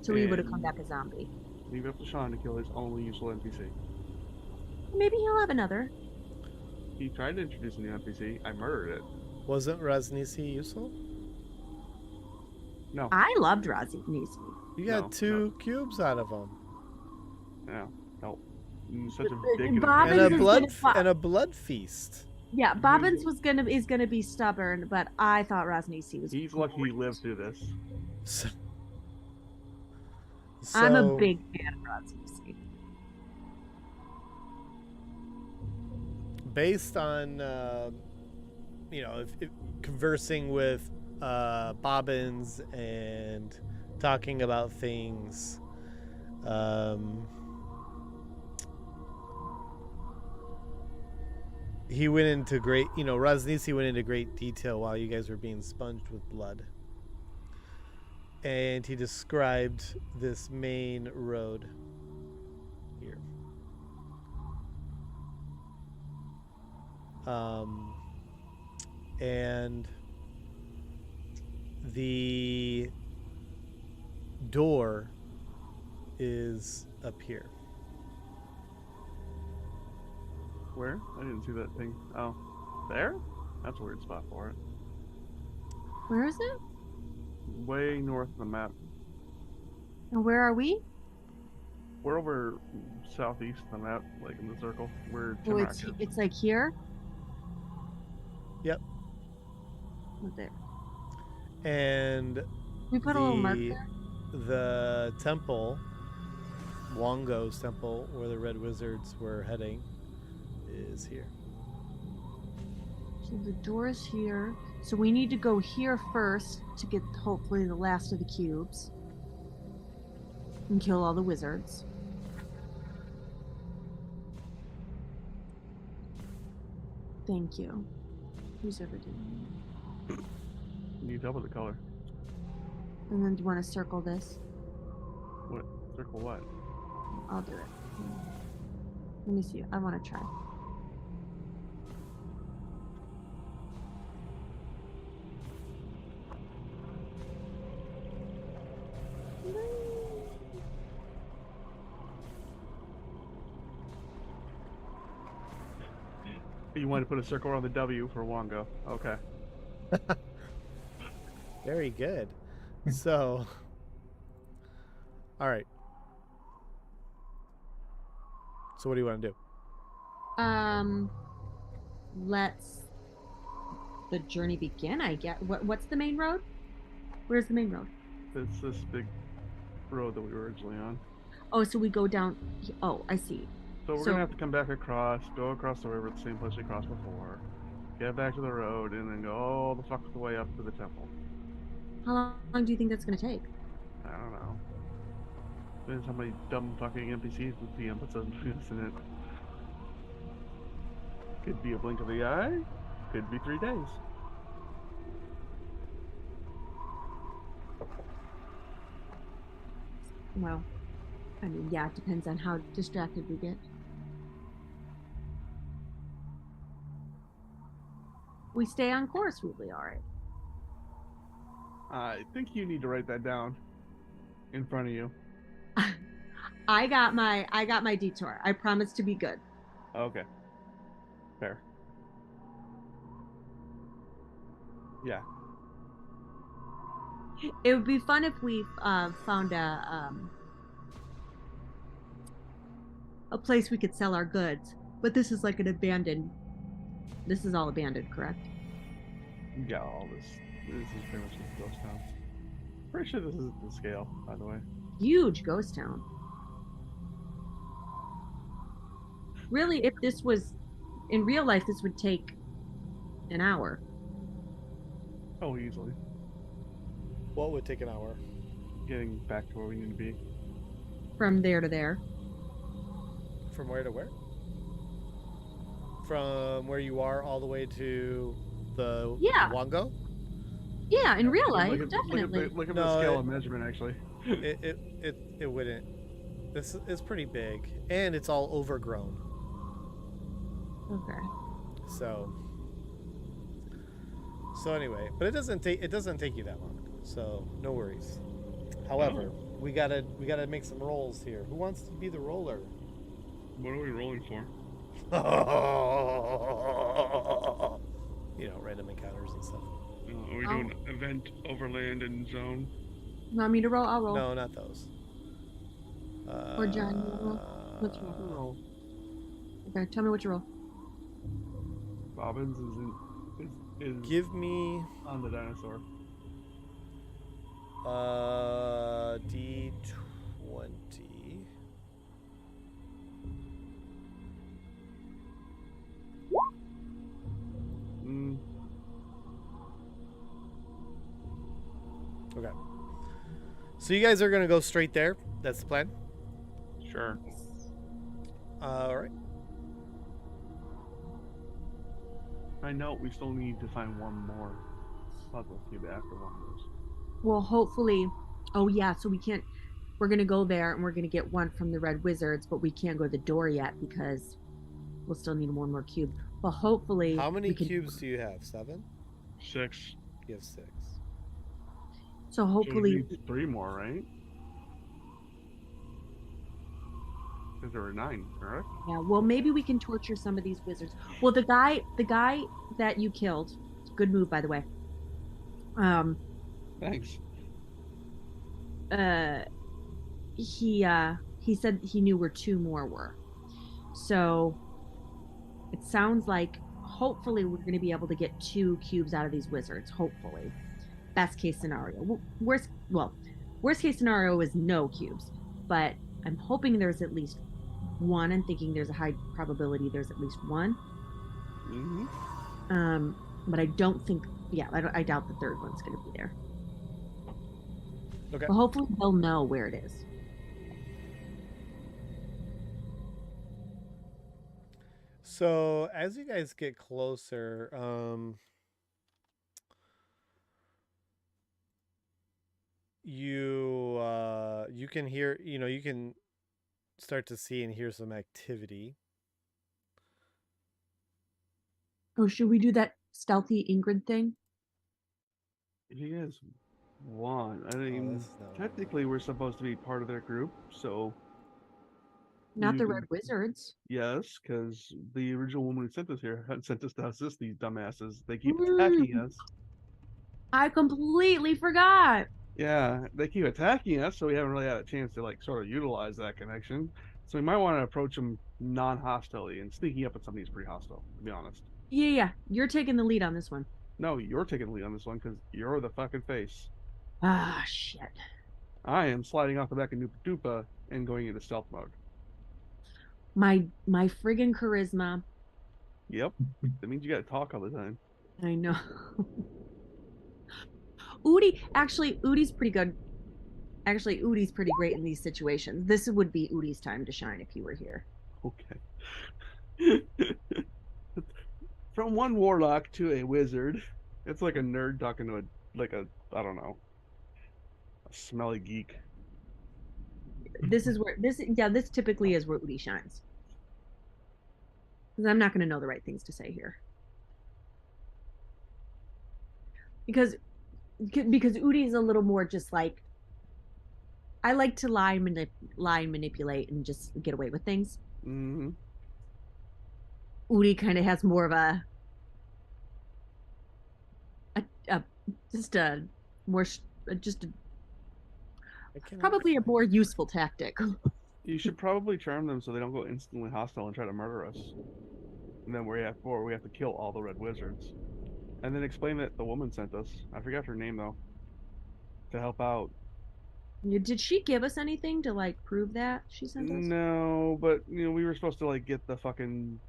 So he would have come back a zombie. Leave it up to Sean to kill his only useful NPC. Maybe he'll have another. He tried to introduce a new NPC. I murdered it. Wasn't Raznisi useful? No. I loved Razi Nisi. You got No, 2 cubes out of him. No. No. Such a big Bobbins And a is blood gonna- and a blood feast. Yeah, Bobbins is gonna be stubborn, but I thought Raznisi was. He's lucky he lived through this. So, I'm a so- big fan of Raznisi. based on if conversing with Bobbins and talking about things, he went into great, Raznisi went into great detail while you guys were being sponged with blood, and he described this main road here. And the door is up here. Where? I didn't see that thing. Oh. There? That's a weird spot for it. Where is it? Way north of the map. And where are we? We're over southeast of the map, like in the circle. Where Oh, Tamarack is. it's like here. Yep. Right there. And We put a little mark the- there. the temple, Wongo's temple, where the Red Wizards were heading, is here. So the door is here. So we need to go here first to get hopefully the last of the cubes and kill all the wizards. Thank you. Who's ever doing You need help with the color. it? And then do you want to circle this? What? Circle what? I'll do it. Let me see. I want to try. You want to put a circle around the W for Wongo. Okay. Very good. So, all right. So what do you want to do? Let's the journey begin, I guess. What's the main road? Where's the main road? It's this big road that we were originally on. Oh, so we go down. Oh, I see. So we're So- gonna have to come back across, go across the river at the same place we crossed before, get back to the road, and then go all the fuck the way up to the temple. How long do you think that's going to take? I don't know. Depends how many dumb fucking NPCs the DM puts us in it. Could be a blink of the eye. Could be 3 days. Well, I mean, yeah, it depends on how distracted we get. We stay on course, we'll be all right. I think you need to write that down in front of you. I got my detour. I promise to be good. Okay. Fair. Yeah. It would be fun if we found a place we could sell our goods, but this is like an abandoned This is all abandoned, correct? Yeah, all this. This is pretty much a ghost town. Pretty sure this is the scale, by the way. Huge ghost town. Really, if this was in real life, this would take an hour. Oh, easily. What would take an hour? Getting back to where we need to be. From there to there. From where to where? From where you are all the way to the Yeah. Wango? Yeah, in real life, Look at definitely. the No, scale of measurement, actually. It wouldn't. This is pretty big, and it's all overgrown. Okay. So anyway, but it doesn't take you that long. So no worries. However, we gotta make some rolls here. Who wants to be the roller? What are we rolling for? Random encounters and stuff. Are we doing event, overland, and zone? You want me to roll? I'll roll. No, not those. Or John, you roll? Let's roll. Okay, tell me what you roll. Bobbins is Give me on the dinosaur. D20. Okay. So you guys are gonna go straight there. That's the plan. Sure. All right. I know we still need to find one more puzzle cube after one of those. Well, hopefully. Oh, yeah, so we can't. We're going to go there and we're going to get one from the Red Wizards, but we can't go to the door yet because we'll still need one more cube. But hopefully. How many cubes do you have? 7? 6. You have 6. So So we hopefully. need 3 more, right? Because there were 9, correct? Yeah, well, maybe we can torture some of these wizards. Well, the guy that you killed, good move, by the way. Thanks. He said he knew where 2 more were. So it sounds like hopefully we're going to be able to get 2 cubes out of these wizards. Hopefully, best case scenario. Worst case scenario is no cubes, but I'm hoping there's at least one. I'm thinking there's a high probability there's at least one. Mm-hmm. But I don't think. Yeah, I doubt the third one's going to be there. Okay. But hopefully they'll know where it is. So as you guys get closer, you can hear, you can start to see and hear some activity. Oh, should we do that stealthy Ingrid thing? He is one. I mean, this is not- technically we're supposed to be part of their group, so Not the you- Red Wizards. yes, because the original woman who sent us here sent us to assist these dumbasses. They keep Mm. attacking us. I completely forgot. Yeah, they keep attacking us, so we haven't really had a chance to sort of utilize that connection. So we might want to approach them non-hostilely, and sneaking up on somebody is pretty hostile, to be honest. Yeah. You're taking the lead on this one. No, you're taking the lead on this one because you're the fucking face. Ah, shit. I am sliding off the back of Noopa Doopa and going into stealth mode. My friggin' charisma. Yep, that means you gotta talk all the time. I know. Udi's pretty good. Actually, Udi's pretty great in these situations. This would be Udi's time to shine if he were here. Okay. From one warlock to a wizard, it's like a nerd talking to a I don't know, a smelly geek. This typically is where Udi shines. Because I'm not going to know the right things to say here. Because Udi is a little more just like, I like to lie and manipulate and just get away with things. Mm-hmm. Udi kind of has more of a probably a more useful tactic. You should probably charm them so they don't go instantly hostile and try to murder us. and then we have to kill all the red wizards, and then explain that the woman sent us. I forgot her name though. To help out. Did she give us anything to like prove that she sent us? No, but we were supposed to like get the fucking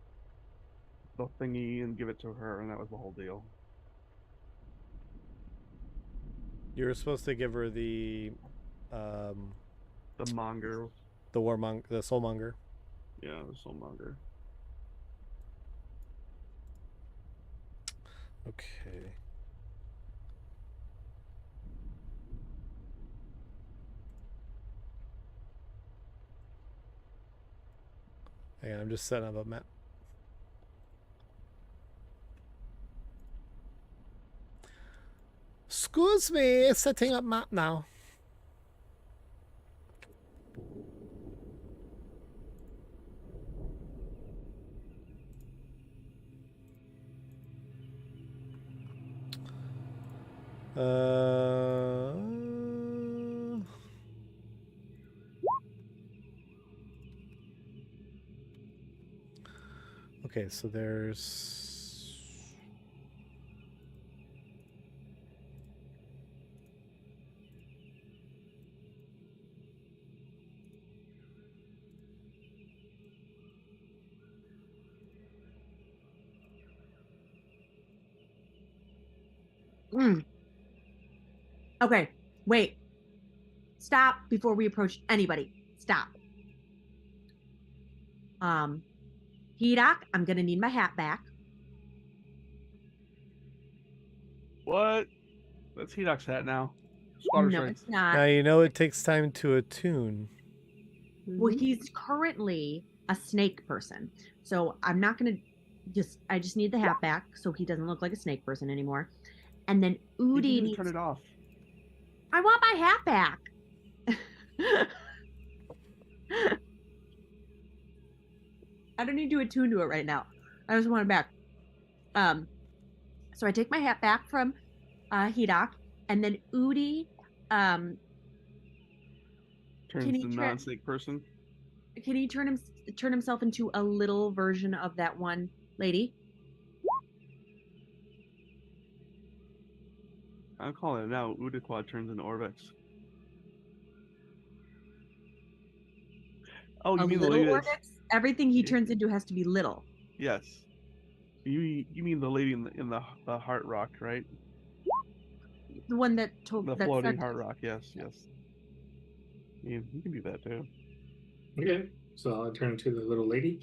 the thingy and give it to her, and that was the whole deal. You were supposed to give her the monger. The warmonger, the soulmonger. Yeah, the soulmonger. Okay. Hang on, I'm just setting up a map. Excuse me, setting up map now. Okay, so there's Okay, wait. Stop before we approach anybody. Stop. Hirak, I'm gonna need my hat back. What? That's Hedok's hat now. Squatter No, stripes. it's not. now you know it takes time to attune. Well, he's currently a snake person. So I'm not gonna I just need the hat back so he doesn't look like a snake person anymore. And then You Udi didn't needs turn it off. I want my hat back. I don't need to attune to it right now. I just want it back. So I take my hat back from Hidak, and then Udi Turns the non-snake person. Can he turn himself into a little version of that one lady? I'm calling it now. Udiquad turns into Orvex. Oh, you A mean the little lady that's... Orvex? Everything he Yeah. turns into has to be little. Yes. You mean the lady in the heart rock, right? The one that told The that floating sent heart us. rock. Yes. You can do that too. Okay, so I'll turn to the little lady.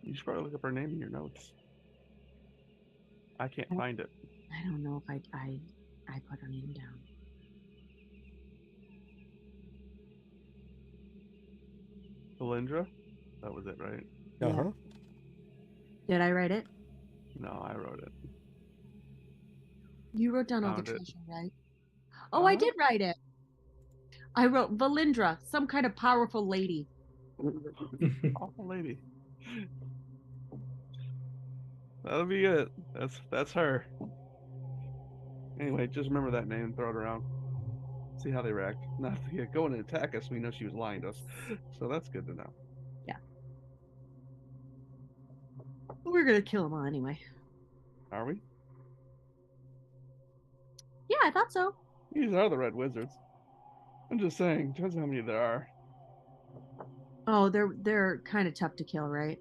You should probably look up her name in your notes. I can't find it. I don't know if I put her name down. Valindra? That was it, right? Uh-huh. Did I write it? No, I wrote it. You wrote down all the Found it. treasure, right? Oh, I Uh-huh. did write it. I wrote Valindra, some kind of powerful lady. Awful lady. That'll be it. That's her. Anyway, just remember that name and throw it around. See how they react. Not if they go in and attack us, we know she was lying to us. So that's good to know. Yeah. We're gonna kill them all anyway. Are we? Yeah, I thought so. These are the red wizards. I'm just saying, depends on how many there are. Oh, they're kind of tough to kill, right?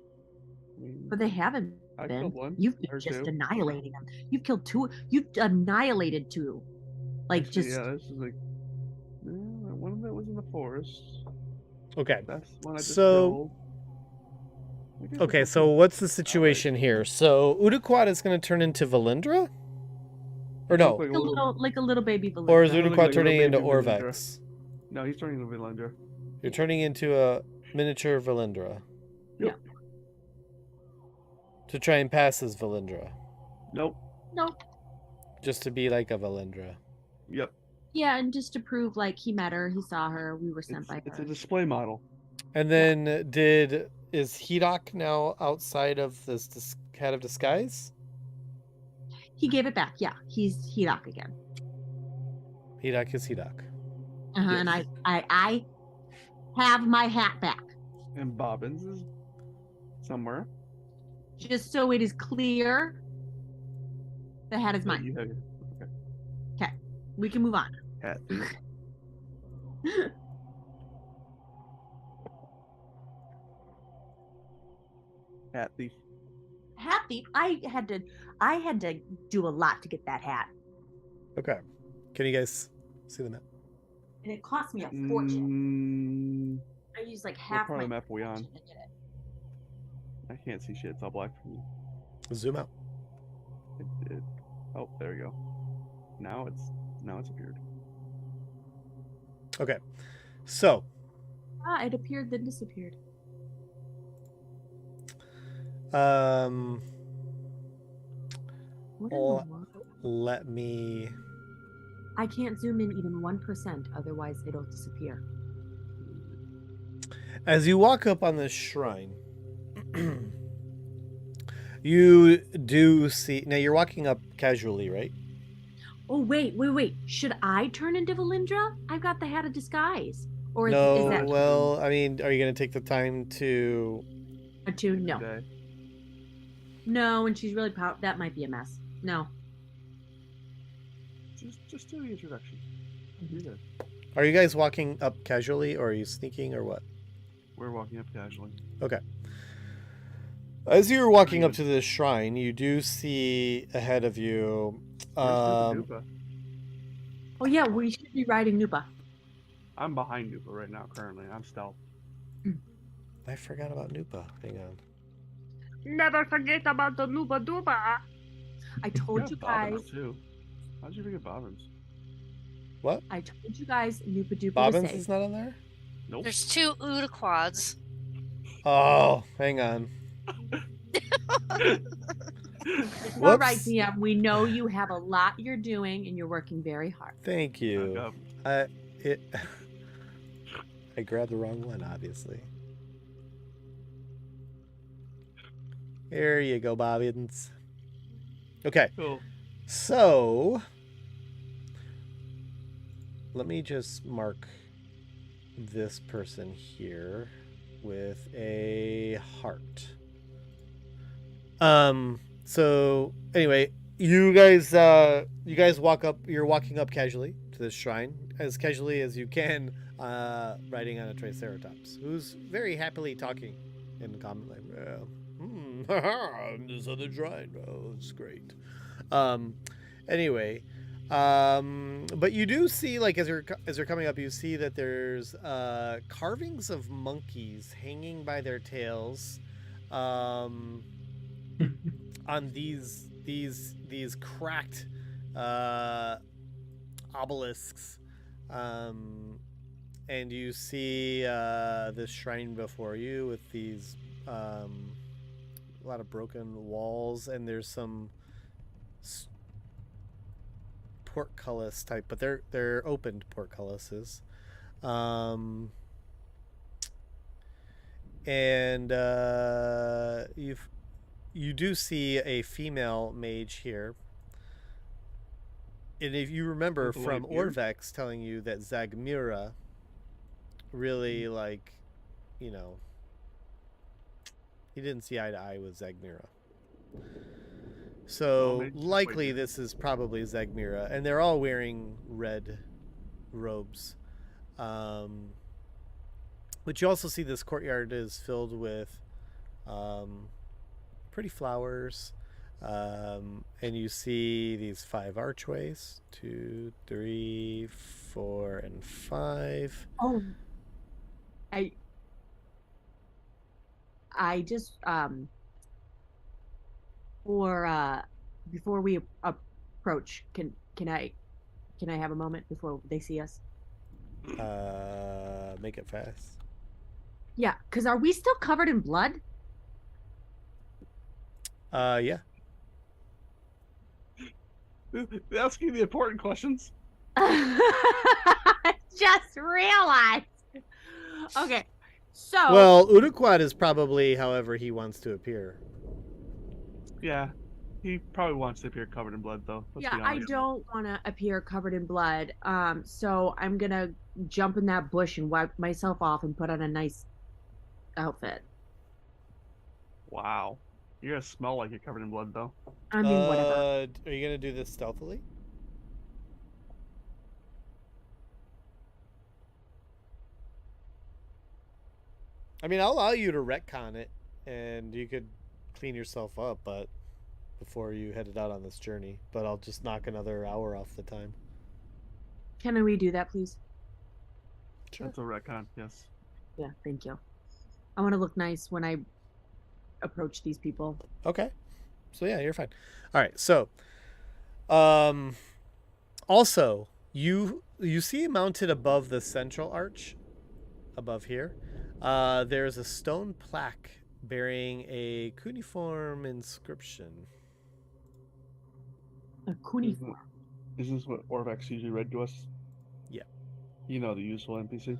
I mean, But they haven't I been. killed one. You've been or just two. annihilating them. You've killed two. You've annihilated two. Like Actually, just. yeah, this is like one of them was in the forest. Okay. That's one I just So- killed. I guess Okay, it's so what's the situation here? So Udiquad is going to turn into Valindra? Or no? Like a little baby Valindra. Or is That would look Udiquad like a turning little into baby Valindra. Orvex? No, he's turning into Valindra. You're turning into a miniature Valindra. Yep. To try and pass as Valindra. Nope. No. Just to be like a Valindra. Yep. Yeah, and just to prove like he met her, he saw her, we were sent It's, by it's her. a display model. And then is Hedok now outside of this hat of disguise? He gave it back. Yeah, he's Hirak again. Hedok is Hedok. And Yes. I have my hat back. And Bobbins is somewhere. Just so it is clear, the hat is Yeah, mine. you have your Okay, we can move on. hat thief. Hat thief. Hat thief. I had to do a lot to get that hat, Okay. Can you guys see the map? and it cost me a fortune. I used like What half part my of the map are we on? fortune to get it. I can't see shit. It's all black for me. Zoom out. Oh, there we go. Now it's appeared. Okay. So, It appeared then disappeared. um, What in Well, the world? let me. I can't zoom in even 1%, otherwise it'll disappear. As you walk up on this shrine, you do see. Now you're walking up casually, right? Oh wait. Should I turn into Valindra? I've got the hat of disguise. Or is No. that Well, I mean, are you going to take the time to? no. Okay. No, and she's really that might be a mess. No. Just do the introduction. Be good. Are you guys walking up casually, or are you sneaking, or what? We're walking up casually. Okay. As you're walking up to this shrine, you do see ahead of you. Where's Nupa? Oh yeah, we should be riding Nupa. I'm behind Nupa right now. Currently, I'm stealth. I forgot about Nupa. Hang on. Never forget about the Nupa Dupa. I told Yeah, you Bobbins guys. too. How'd you forget Bobbins? What? I told you guys Nupa Dupa Bobbins was safe. is not on there? Nope. There's 2 Udaquads. Oh, hang on. All right, Whoops. DM. We know you have a lot you're doing, and you're working very hard. Thank you. Up. I grabbed the wrong one, obviously. Here you go, Bobbins. Okay, Cool. so let me just mark this person here with a heart. So anyway, you guys you're walking up casually to this shrine, as casually as you can, riding on a Triceratops, who's very happily talking in common language. This other shrine. Oh, it's great. Anyway, but you do see, like, as you're coming up, you see that there's carvings of monkeys hanging by their tails, on these cracked obelisks, and you see this shrine before you with these a lot of broken walls, and there's some portcullis type, but they're opened portcullises, and you do see a female mage here, and if you remember With the from white beard? Orvex telling you that Zagmira really, like, you know, he didn't see eye to eye with Zagmira. So Well, maybe likely white beard. this is probably Zagmira, and they're all wearing red robes. But you also see this courtyard is filled with pretty flowers, and you see these 5 archways, 2, 3, 4, and 5. Oh, I just before we approach, can I have a moment before they see us? Make it fast. Yeah, because are we still covered in blood? Yeah. Asking the important questions. Just realized. Okay, so Well, Udaquad is probably however he wants to appear. Yeah. He probably wants to appear covered in blood, though. Let's Yeah, be I honest. don't want to appear covered in blood. So I'm gonna jump in that bush and wipe myself off and put on a nice outfit. Wow. You're gonna smell like you're covered in blood, though. I mean, whatever. Are you gonna do this stealthily? I mean, I'll allow you to retcon it, and you could clean yourself up, but before you headed out on this journey. But I'll just knock another hour off the time. Can we do that, please? Sure. That's a retcon, yes. Yeah, thank you. I want to look nice when I approach these people. Okay. So yeah, you're fine. All right. So, also you see mounted above the central arch, above here, there's a stone plaque bearing a cuneiform inscription. A cuneiform. Is this what Orvex usually read to us? Yeah. You know, the useful NPC.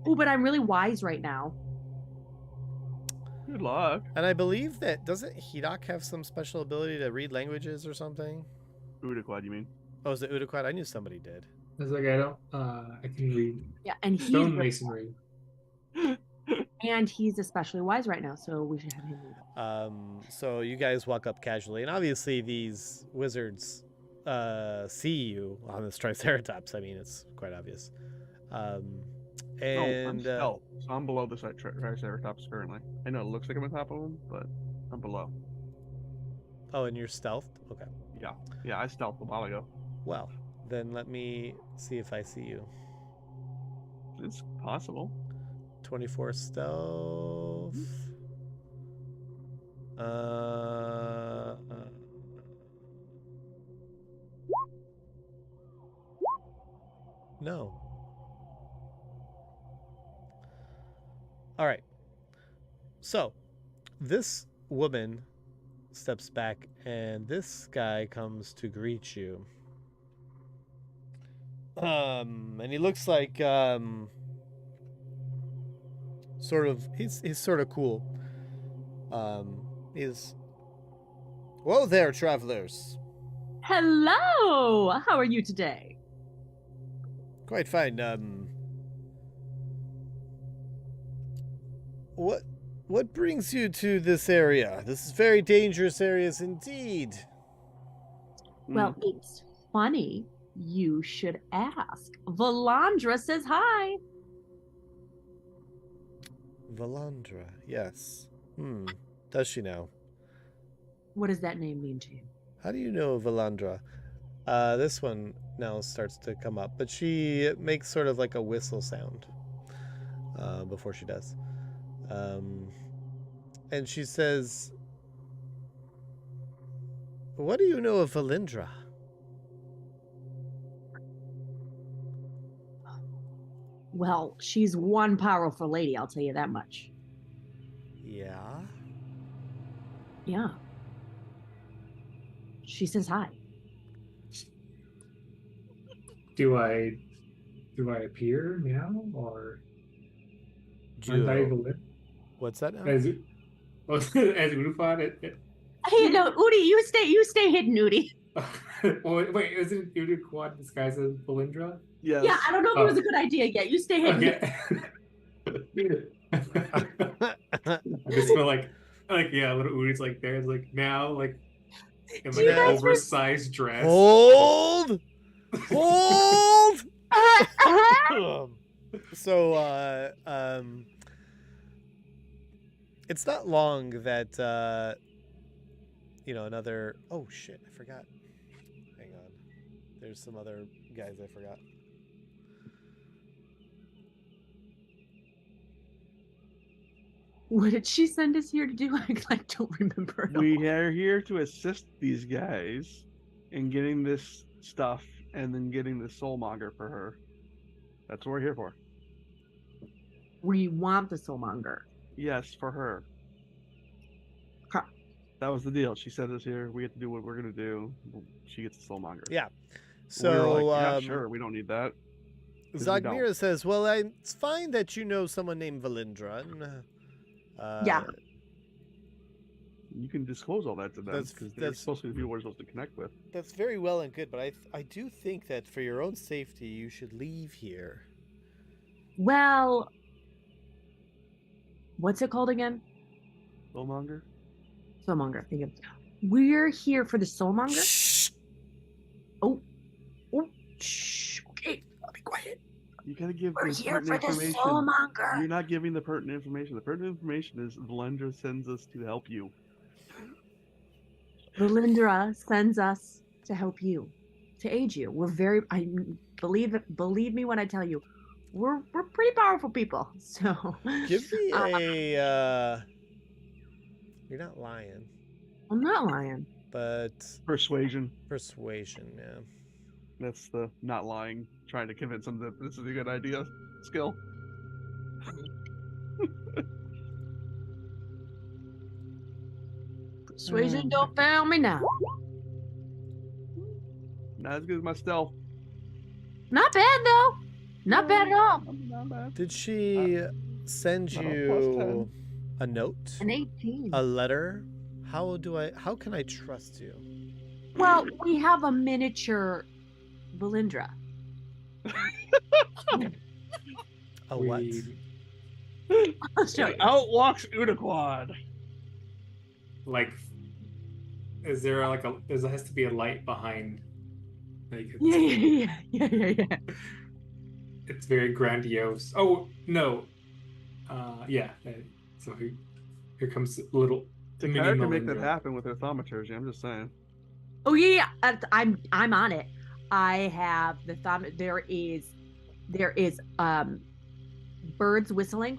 Oh, but I'm really wise right now. Good luck. And I believe that, doesn't Hidok have some special ability to read languages or something? Udaquad, you mean? Oh, is it Udaquad? I knew somebody did. It's like I can read Yeah, and he's stonemasonry. and he's especially wise right now, so we should have him read. So you guys walk up casually, and obviously these wizards see you on this Triceratops. I mean, it's quite obvious. I'm And stealth, so I'm below the Triceratops currently. I know it looks like I'm on top of him, but I'm below. oh, and you're stealthed? Okay. Yeah, I stealthed a while ago. Well, then let me see if I see you. It's possible. 24 stealth. No. All right. So, this woman steps back, and this guy comes to greet you. And he looks like sort of he's sort of cool. He's Whoa there, travelers. Hello! How are you today? Quite fine. What brings you to this area? This is very dangerous areas indeed. Well, it's funny. You should ask. Valandra says hi. Valandra, yes. Does she know? What does that name mean to you? How do you know Valandra? This one now starts to come up, but she makes sort of like a whistle sound before she does. And she says, what do you know of Valindra? Well, she's one powerful lady, I'll tell you that much. Yeah? Yeah. She says hi. Do I appear now, or aren't I the What's that now? as Udafod? Hey, no, Udi, you stay hidden, Udi. Wait, isn't Udafod disguised as Valindra? Yes. Yeah, I don't know if it was a good idea yet. You stay hidden. Okay. I just feel like yeah, little Udi's like there, it's like now, like in Do like you an guys oversized dress. Hold! Hold! So, it's not long that, another... Oh, shit, I forgot. Hang on. There's some other guys I forgot. What did she send us here to do? I don't remember. at We all. are here to assist these guys in getting this stuff and then getting the soulmonger for her. That's what we're here for. We want the soulmonger. Yes, for her. Huh. That was the deal. She sent us here. We get to do what we're gonna do. She gets the soulmonger. Yeah. We were So, like, yeah, sure, we don't need that. 'Cause we don't. Zagmira says, well, it's fine that you know someone named Valindra. Yeah. you can disclose all that to them because they're supposed to be people we're supposed to connect with. That's very well and good, but I do think that for your own safety, you should leave here. Well, what's it called again? Soulmonger? Soulmonger. Thank you. We're here for the Soulmonger. Shh. Oh, shh. Okay, I'll be quiet. You gotta give We're the here for pertinent the information. Soulmonger. You're not giving the pertinent information. The pertinent information is Valendra sends us to help you. Valindra sends us to help you, to aid you. We're very. I believe me when I tell you, we're pretty powerful people. So Give me a. You're not lying. I'm not lying. But Persuasion. yeah. That's the not lying, trying to convince them that this is a good idea skill. Persuasion don't fail me now. Not as good as my stealth. Not bad though. Not bad at all. Not bad. Did she send not a you a note? An 18. A letter? How can I trust you? Well, we have a miniature Valindra. A what? I'll show you. Out walks Udaquad. Like, is there like there has to be a light behind? Like Yeah. It's very grandiose. Oh no, yeah. So here comes little. The mini character make that Melinda. happen with her thaumaturgy. I'm just saying. Oh yeah. I'm on it. I have the thumb. There is birds whistling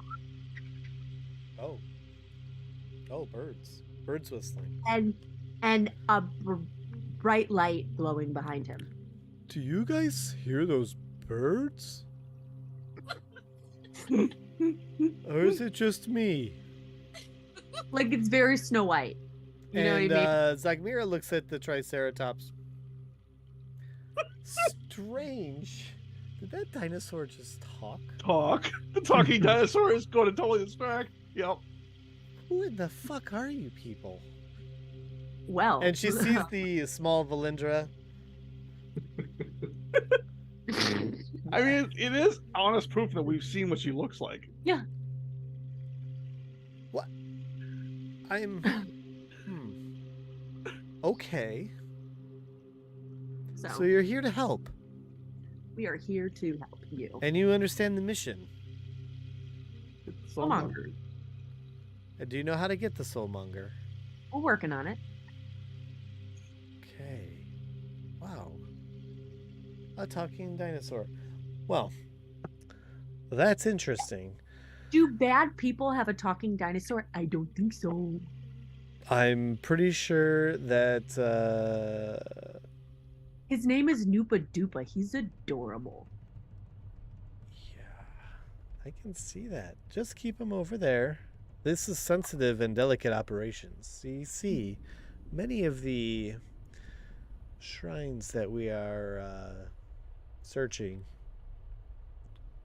Oh, birds. Birds whistling. and a bright light glowing behind him. Do you guys hear those birds? Or is it just me? Like it's very Snow White. You know what I mean? Zagmira looks at the Triceratops. Strange. Did that dinosaur just talk? Talk. The talking dinosaur is going to totally distract. Yep. Who in the fuck are you people? Well. And she sees the small Valindra. I mean, it is honest proof that we've seen what she looks like. Yeah. What? I'm. Okay. So you're here to help. We are here to help you. And you understand the mission. It's Soulmonger. And do you know how to get the Soulmonger? We're working on it. Okay. Wow. A talking dinosaur. Well, that's interesting. Do bad people have a talking dinosaur? I don't think so. I'm pretty sure that His name is Noopa Doopa. He's adorable. yeah, I can see that. Just keep him over there. This is sensitive and delicate operations. You see, many of the shrines that we are searching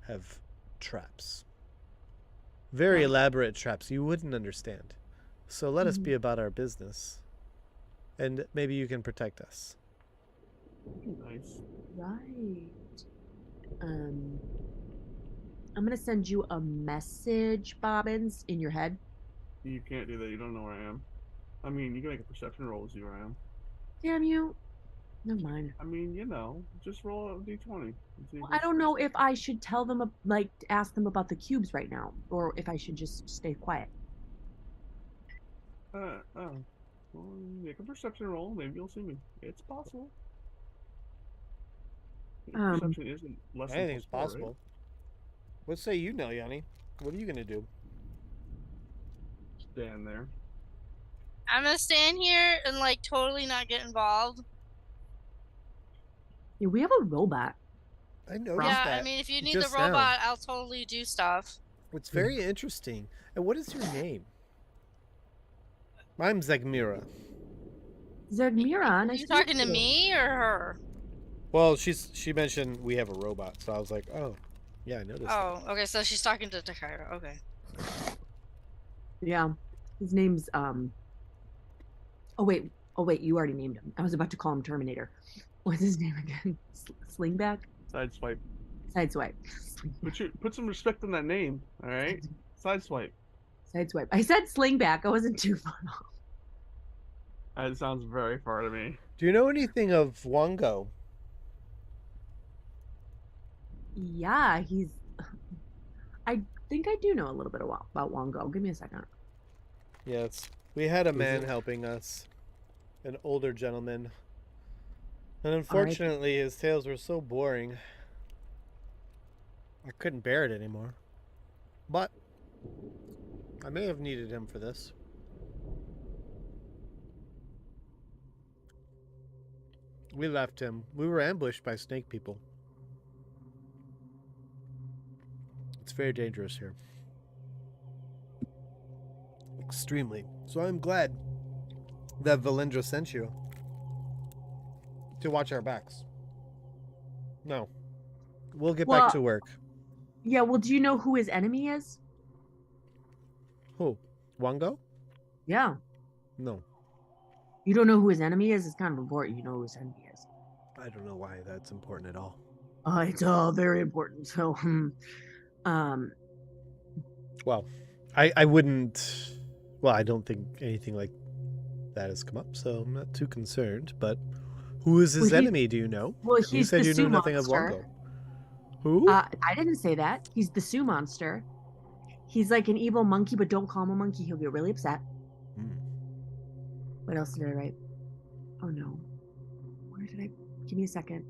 have traps. Very elaborate traps you wouldn't understand. So let us be about our business. And maybe you can protect us. Nice. Right. I'm gonna send you a message, Bobbins, in your head. You can't do that. You don't know where I am. I mean, you can make a perception roll to see where I am. Damn you. Never mind. I mean, you know, just roll a d20. And see Well, who's- I don't know if I should tell them, like, ask them about the cubes right now, or if I should just stay quiet. Well, make a perception roll. Maybe you'll see me. It's possible. Perception isn't less than Anything's +4, right? possible. What say you now, Yanni? What are you gonna do? Stand there. I'm gonna stand here and like totally not get involved. Yeah, we have a robot. I noticed Yeah, that. I mean, if you need the just now. robot, I'll totally do stuff. It's very interesting. And what is your name? I'm Zagmira. Zagmira, Are nice you to meet talking to me or her? Well, she mentioned we have a robot, so I was like, oh, yeah, I noticed. Oh, okay, so she's talking to Takira. Okay. Yeah. His name's Oh wait, you already named him. I was about to call him Terminator. What's his name again? Slingback? Sideswipe. Sideswipe. Put some respect on that name, all right? Sideswipe. Sideswipe. I said Slingback. I wasn't too far off. That sounds very far to me. Do you know anything of Wongo? Yeah, I think I do know a little bit about Wongo. Give me a second. Yes. We had a Who's man it? helping us. An older gentleman. And unfortunately, his tales were so boring. I couldn't bear it anymore. But I may have needed him for this. We left him. We were ambushed by snake people. It's very dangerous here. Extremely. So I'm glad that Valendra sent you to watch our backs. No. We'll get back to work. Yeah, well, do you know who his enemy is? Who? Wango? Yeah. No. You don't know who his enemy is? It's kind of important you know who his enemy is. I don't know why that's important at all. It's very important. So, Well, I wouldn't... Well, I don't think anything like that has come up, so I'm not too concerned. But who is his enemy, do you know? Well, You he's said the you Sioux knew nothing of monster. Wango. Who? I didn't say that. He's the Sioux monster. He's like an evil monkey, but don't call him a monkey. He'll get really upset. What else did I write? Oh no. Where did I... Give me a second.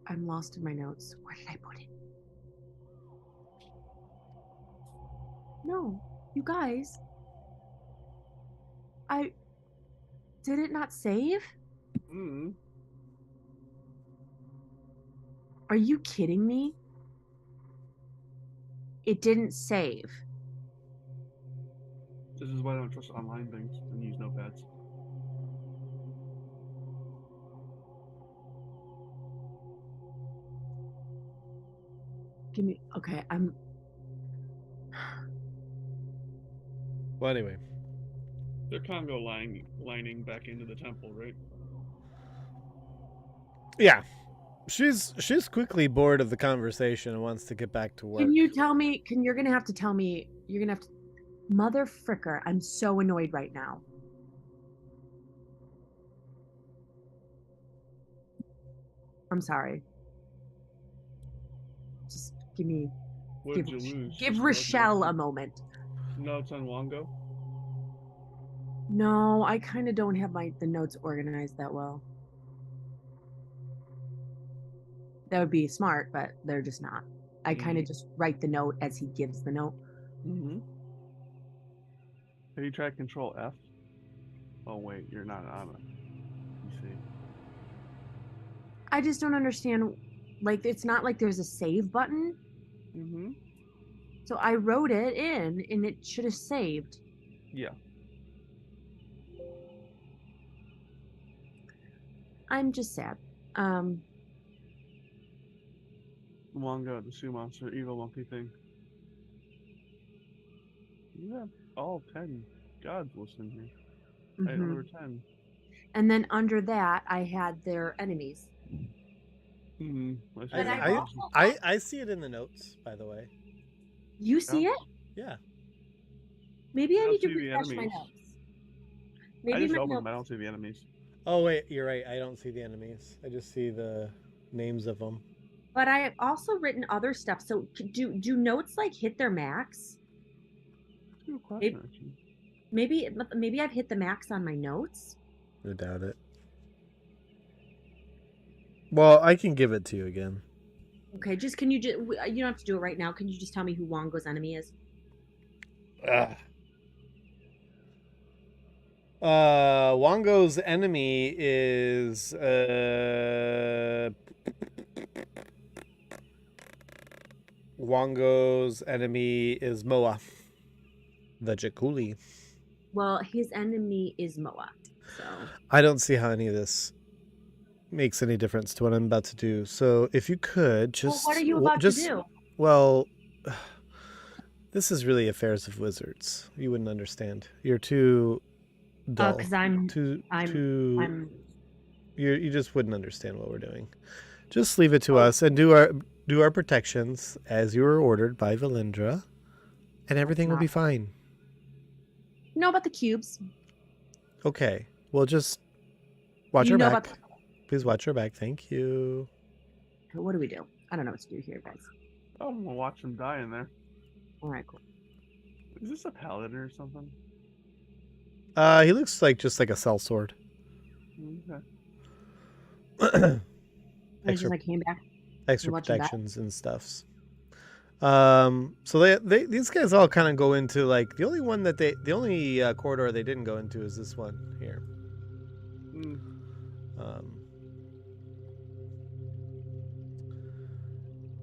I'm lost in my notes. Where did I put it? No. You guys. Did it not save? Are you kidding me? It didn't save. This is why I don't trust online things and use notepads. Give me... Okay, I'm... Well, anyway. They're Congo lining back into the temple, right? Yeah. She's quickly bored of the conversation and wants to get back to work. Can you tell me... You're gonna have to tell me... You're gonna have to... Mother fricker, I'm so annoyed right now. I'm sorry. Just give me... What did you lose? Give Just Rochelle a moment. notes on Wongo? No, I kind of don't have the notes organized that well. That would be smart, but they're just not. I kind of just write the note as he gives the note. Have you tried Control F? Oh wait, you're not on it. You see. I just don't understand. Like, it's not like there's a save button. So I wrote it in, and it should have saved. Yeah. I'm just sad. Wongo, the Sioux monster, evil monkey thing. You have all 10 gods listed here. Right, number 10. And then under that, I had their enemies. I see it in the notes, by the way. You see it? Yeah. Maybe I need to see the refresh my enemies. notes. I Maybe just my opened them, I notes. don't see the enemies. Oh, wait, you're right. I don't see the enemies. I just see the names of them. But I have also written other stuff. So do notes like hit their max? Good question, actually. Maybe I've hit the max on my notes. I doubt it. Well, I can give it to you again. Okay, can you just... You don't have to do it right now. Can you just tell me who Wongo's enemy is? Wongo's enemy is Moa, the Jakuli. Well, his enemy is Moa. So I don't see how any of this makes any difference to what I'm about to do. So if you could just... Well, what are you about to do? Well, this is really affairs of wizards. You wouldn't understand. You're too dull. Because I'm too. I'm You just wouldn't understand what we're doing. Just leave it to us and do our protections as you were ordered by Valindra, and everything will be fine. You know about the cubes. Okay. Well, just watch You our know back. about Please watch our back. Thank you. what do we do? I don't know what to do here, guys. Oh, I'm gonna watch them die in there. All right, cool. Is this a paladin or something? He looks like just like a sellsword. Okay. It's just I came back. Extra watch them die. protections and stuffs. So these guys all kind of go into like the only corridor they didn't go into is this one here.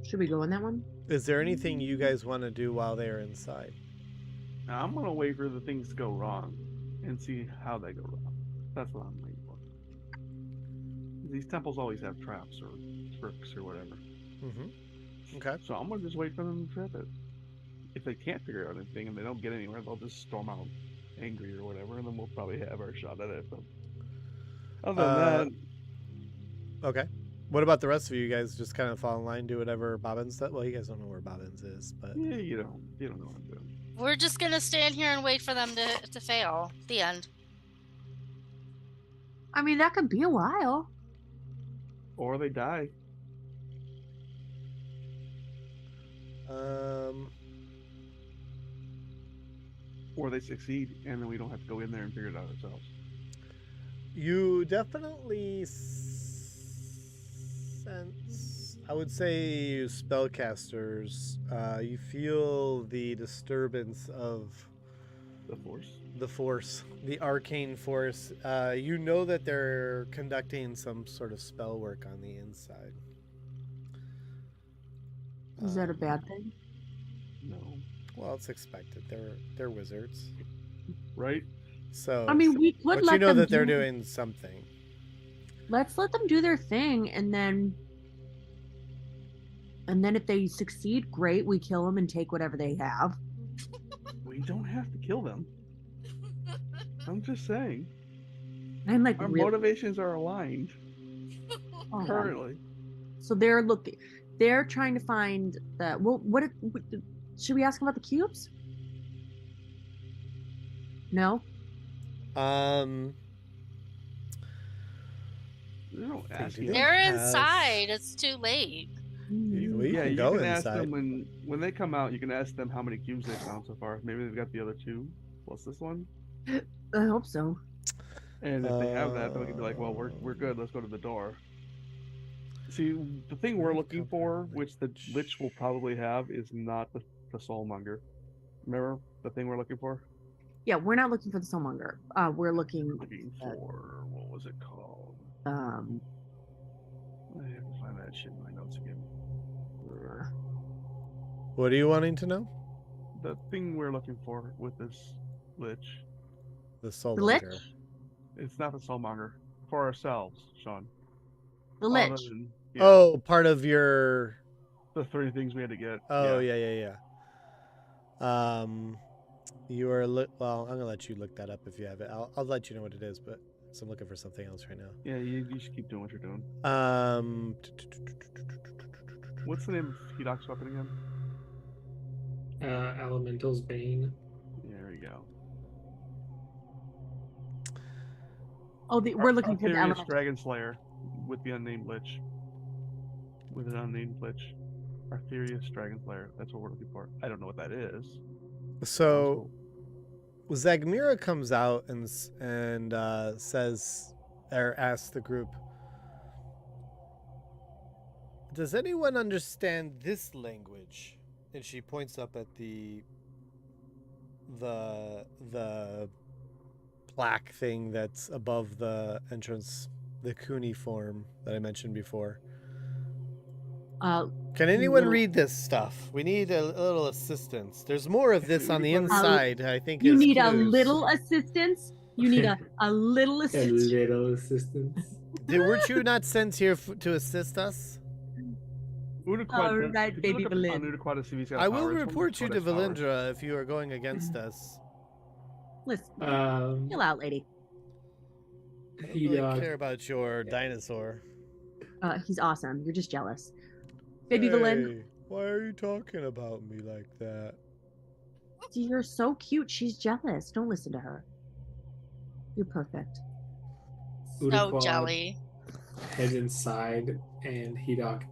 Should we go in that one? Is there anything you guys want to do while they're inside? Now I'm gonna wait for the things to go wrong and see how they go wrong. That's what I'm waiting for. These temples always have traps or tricks or whatever. Okay. So I'm gonna just wait for them to trip it. If they can't figure out anything and they don't get anywhere, they'll just storm out angry or whatever, and then we'll probably have our shot at it. But other than that, okay. What about the rest of you guys? Just kind of fall in line, do whatever Bobbins does. Well, you guys don't know where Bobbins is, but yeah, you don't know what I'm doing. We're just gonna stand here and wait for them to fail. The end. I mean, that could be a while. Or they die. Or they succeed, and then we don't have to go in there and figure it out ourselves. You definitely sense, I would say, spellcasters. You feel the disturbance of The Force. the force, the arcane force. You know that they're conducting some sort of spell work on the inside. Is that a bad thing? No. Well, it's expected. They're wizards, Right? so. I mean, we could but let you know them that they're do- doing something. Let's let them do their thing, and then if they succeed, great. We kill them and take whatever they have. We don't have to kill them. I'm just saying. I'm like, Our really? motivations are aligned Oh, currently. so they're looking. They're trying to find the. Well, what should we ask them about the cubes? No. They don't They ask do you. that. They're have- inside. It's too late. We Yeah, can you go can ask inside. them when they come out. You can ask them how many cubes they found so far. Maybe they've got the other two plus this one. I hope so. And if they have that, then we can be like, well, we're good. Let's go to the door. See, the thing we're looking for, which the Lich will probably have, is not the Soulmonger. Remember the thing we're looking for? Yeah, we're not looking for the soulmonger. We're looking. Looking for what was it called? I have to find that shit in my notes again. What are you wanting to know? The thing we're looking for with this Lich. The soul Lich? monger. It's not the Soulmonger. For ourselves, Sean. The Other Lich. than- yeah, Oh, part of your. the 3 things we had to get. Oh yeah. You are well. I'm gonna let you look that up if you have it. I'll let you know what it is, but so I'm looking for something else right now. Yeah, you should keep doing what you're doing. What's the name of Hidak's weapon again? Elemental's Bane. There we go. Oh, we're looking for the Arthurius element. Dragon Slayer with the unnamed Lich. With an unnamed Lich. Arthurius Dragon Slayer. That's what we're looking for. I don't know what that is. So, Zagmira comes out and says, or asks the group, "Does anyone understand this language?" And she points up at the plaque thing that's above the entrance, the cuneiform that I mentioned before. Can anyone no. read this stuff? We need a little assistance. There's more of this on the inside, I think. You is need a clues. little assistance. You need a little A assistance. little assistance. Weren't you not sent here to assist us? All right, baby Valindra. I will report you to Valindra if you are going against us. Listen, Um, chill out, lady. I don't He really dog. care about your dinosaur. He's awesome. You're just jealous. Baby villain, Hey, why are you talking about me like that? you're so cute. She's jealous. Don't listen to her. You're perfect. So Udaquad jelly. heads inside, and Hedok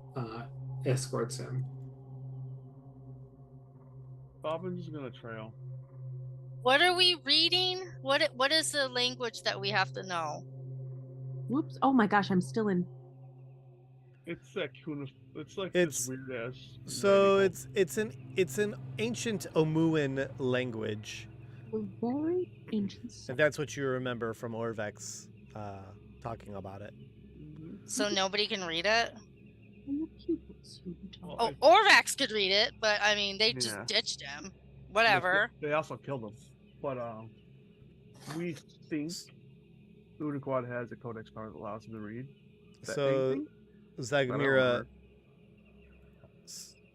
escorts him. Bobbin's gonna trail. What are we reading? What is the language that we have to know? Whoops. Oh my gosh, I'm still in. It's that it's like It's- this weird ass. So it's an ancient Omuan language, A very ancient. and that's what you remember from Orvex talking about it. So nobody can read it? And the pupils who Well, Oh, Orvax could read it, but I mean, they Yeah. just ditched him. Whatever. They also killed him. But we think Udaquad has a codex card that allows him to read. That So anything? I don't Zagmira remember.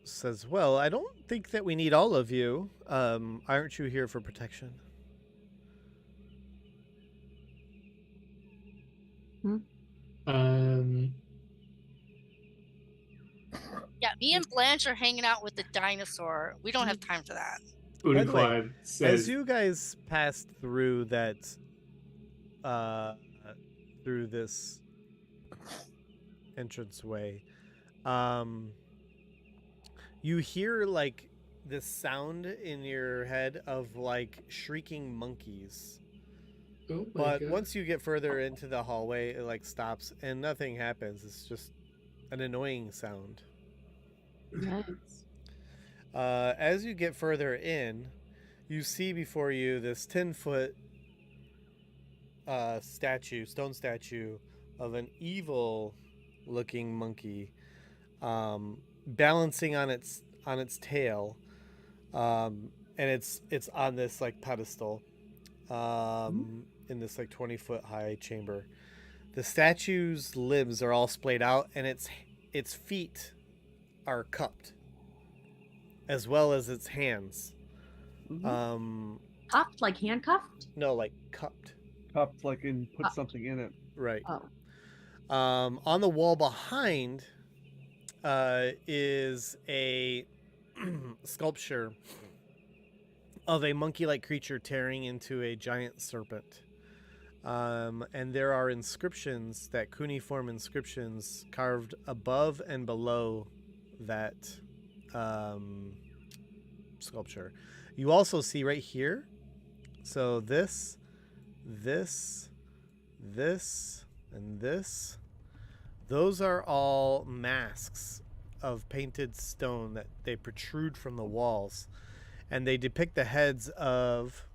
says, "Well, I don't think that we need all of you. Aren't you here for protection?" Um, Yeah, me and Blanche are hanging out with the dinosaur. We don't have time for that. By the way, Udaquad says, As you guys passed through that, through this entranceway, you hear like this sound in your head of like shrieking monkeys. "Oh my But God." once you get further into the hallway, it like stops and nothing happens. It's just an annoying sound. Yikes. As you get further in, you see before you this 10-foot stone statue of an evil-looking monkey, balancing on its tail, and it's on this like pedestal, in this like 20-foot high chamber. The statue's limbs are all splayed out, and its feet are cupped, as well as its hands. Cuffed, like handcuffed? No, like cupped. Cupped, like in put something in it. Right. Oh. On the wall behind is a sculpture of a monkey-like creature tearing into a giant serpent. And there are inscriptions, that cuneiform inscriptions, carved above and below that sculpture. You also see right here, so this, and this, those are all masks of painted stone that they protrude from the walls, and they depict the heads of,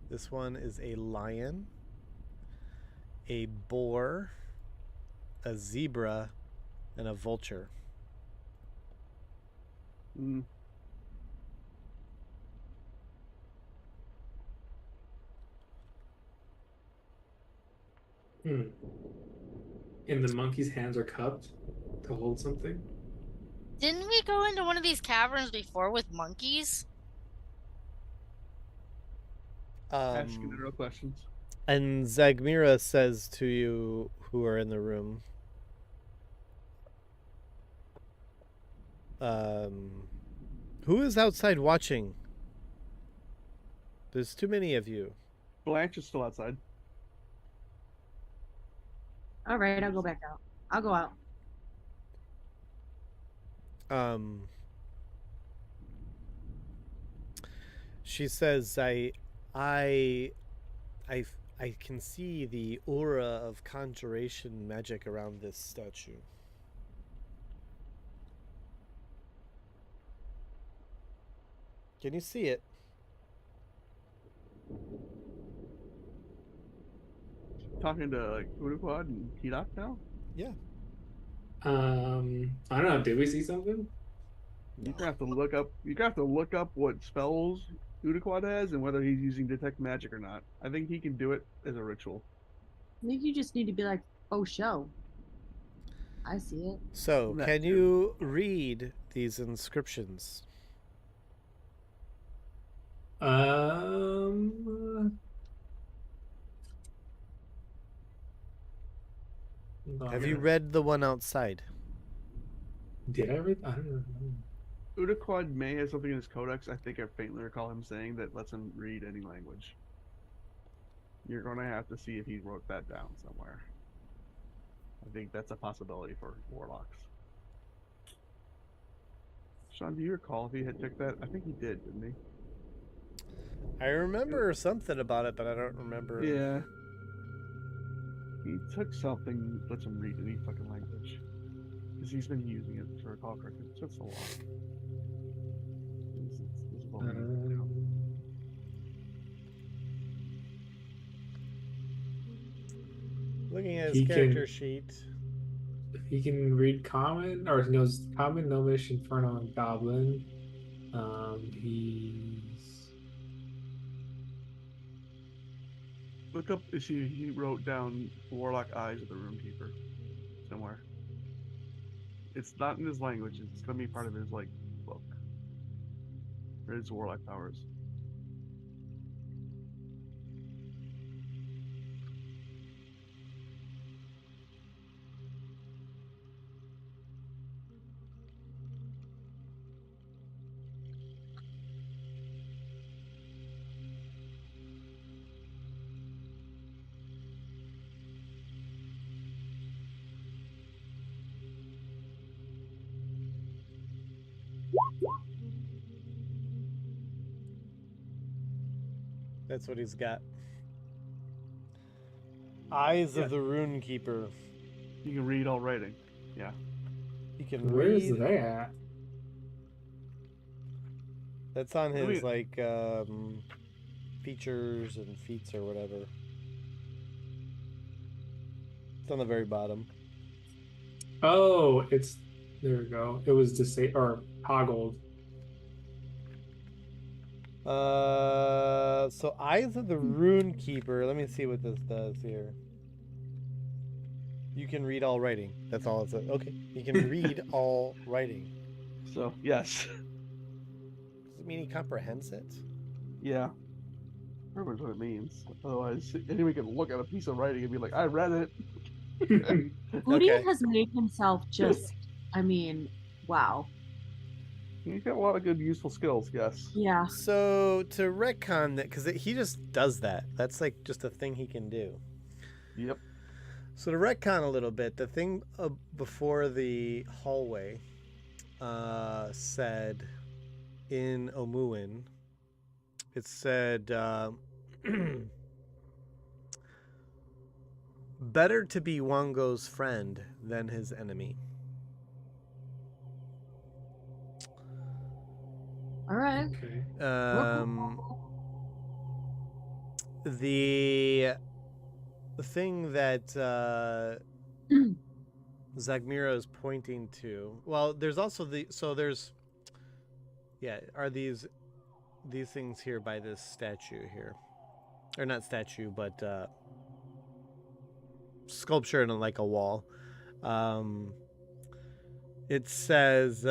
this one is a lion, a boar, a zebra, and a vulture. Mm. And the monkey's hands are cupped to hold something. Didn't we go into one of these caverns before with monkeys? Asking the real questions. And Zagmira says to you, who are in the room, who is outside watching? There's too many of you. Blanche is still outside. All right, I'll go back out. I'll go out. She says, I can see the aura of conjuration magic around this statue. Can you see it? Talking to like Udaquad and Hidak now? Yeah. I don't know. Did we see something? You're gonna have to look up. You're gonna have to look up what spells Udaquad has and whether he's using detect magic or not. I think he can do it as a ritual. I think you just need to be like, oh, show. I see it. So, That can too. you read these inscriptions? No, Have you read the one outside? Did I read? I don't know. Udaquad may have something in his codex. I think I faintly recall him saying that lets him read any language. You're going to have to see if he wrote that down somewhere. I think that's a possibility for warlocks. Sean, do you recall if he had took that? I think he did, didn't he? I remember something about it, but I don't remember. Yeah. He took something that lets him read any fucking language. Because he's been using it, to recall correctly. It's just a lot. This is what we need to do. Looking at his He character can- sheet. He can read Common, or he knows Common, Gnomish, Infernal, and Goblin. He's Look up if he wrote down Warlock Eyes of the Runekeeper somewhere. It's not in his language. It's gonna be part of his like book. Or his warlock powers. That's what he's got. Eyes of the Runekeeper. You can read all writing. Yeah. He can where's read. that? That's on his mean- features and feats or whatever. It's on the very bottom. Oh, it's there. We go. It was or toggled. So Eyes of the Runekeeper. Let me see what this does here. You can read all writing. That's all it says. Okay. You can read all writing. So yes. Does it mean he comprehends it? Yeah. Remember what it means. Otherwise, anyone can look at a piece of writing and be like, I read it. Booty Okay. has made himself just, I mean, wow. He's got a lot of good, useful skills, yes. Yeah. So to retcon that, because he just does that. That's like just a thing he can do. Yep. So to retcon a little bit, the thing before the hallway said in Omuin, it said, better to be Wango's friend than his enemy. All right. Okay. The thing that Zagmira is pointing to. Well, there's also are these things here by this statue here, or not statue, but sculpture in like a wall. It says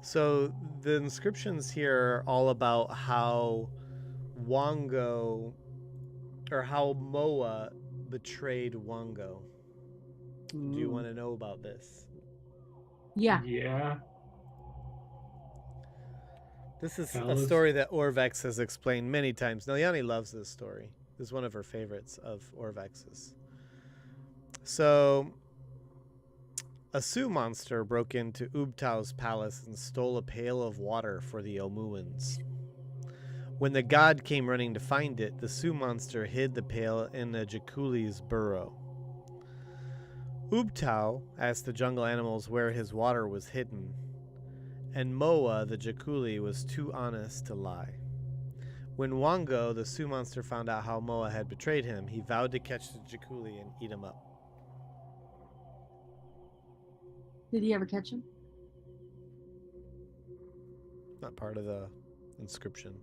so the inscriptions here are all about how Wango, or how Moa betrayed Wango. Do you want to know about this? Yeah. Yeah. This is Tell a us. story that Orvex has explained many times. Niliani loves this story. This is one of her favorites of Orvex's. So, a Sioux monster broke into Ubtau's palace and stole a pail of water for the Omuans. When the god came running to find it, the Sioux monster hid the pail in a Jakuli's burrow. Ubtau asked the jungle animals where his water was hidden, and Moa, the Jakuli, was too honest to lie. When Wango, the Sioux monster, found out how Moa had betrayed him, he vowed to catch the Jakuli and eat him up. Did he ever catch him? Not part of the inscription.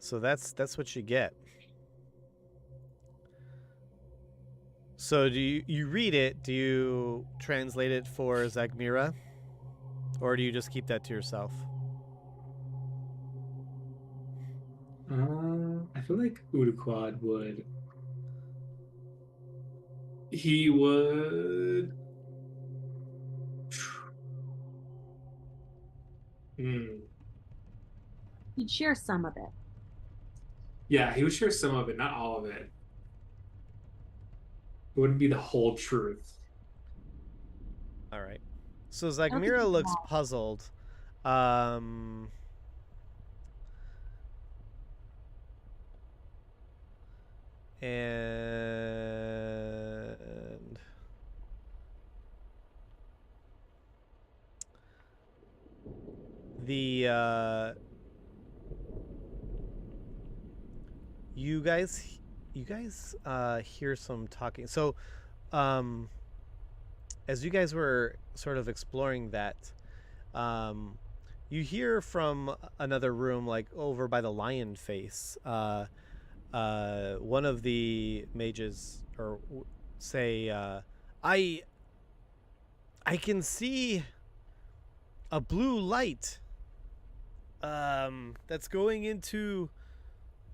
So that's what you get. So do you read it? Do you translate it for Zagmira? Or do you just keep that to yourself? I feel like Uduquad would. He would. Hmm. He'd share some of it. Yeah, he would share some of it, not all of it. It wouldn't be the whole truth. All right. So don't think Zagmira he'd looks lie. puzzled. And the you guys hear some talking. So as you guys were sort of exploring that, you hear from another room, like over by the lion face, one of the mages say, I can see a blue light that's going into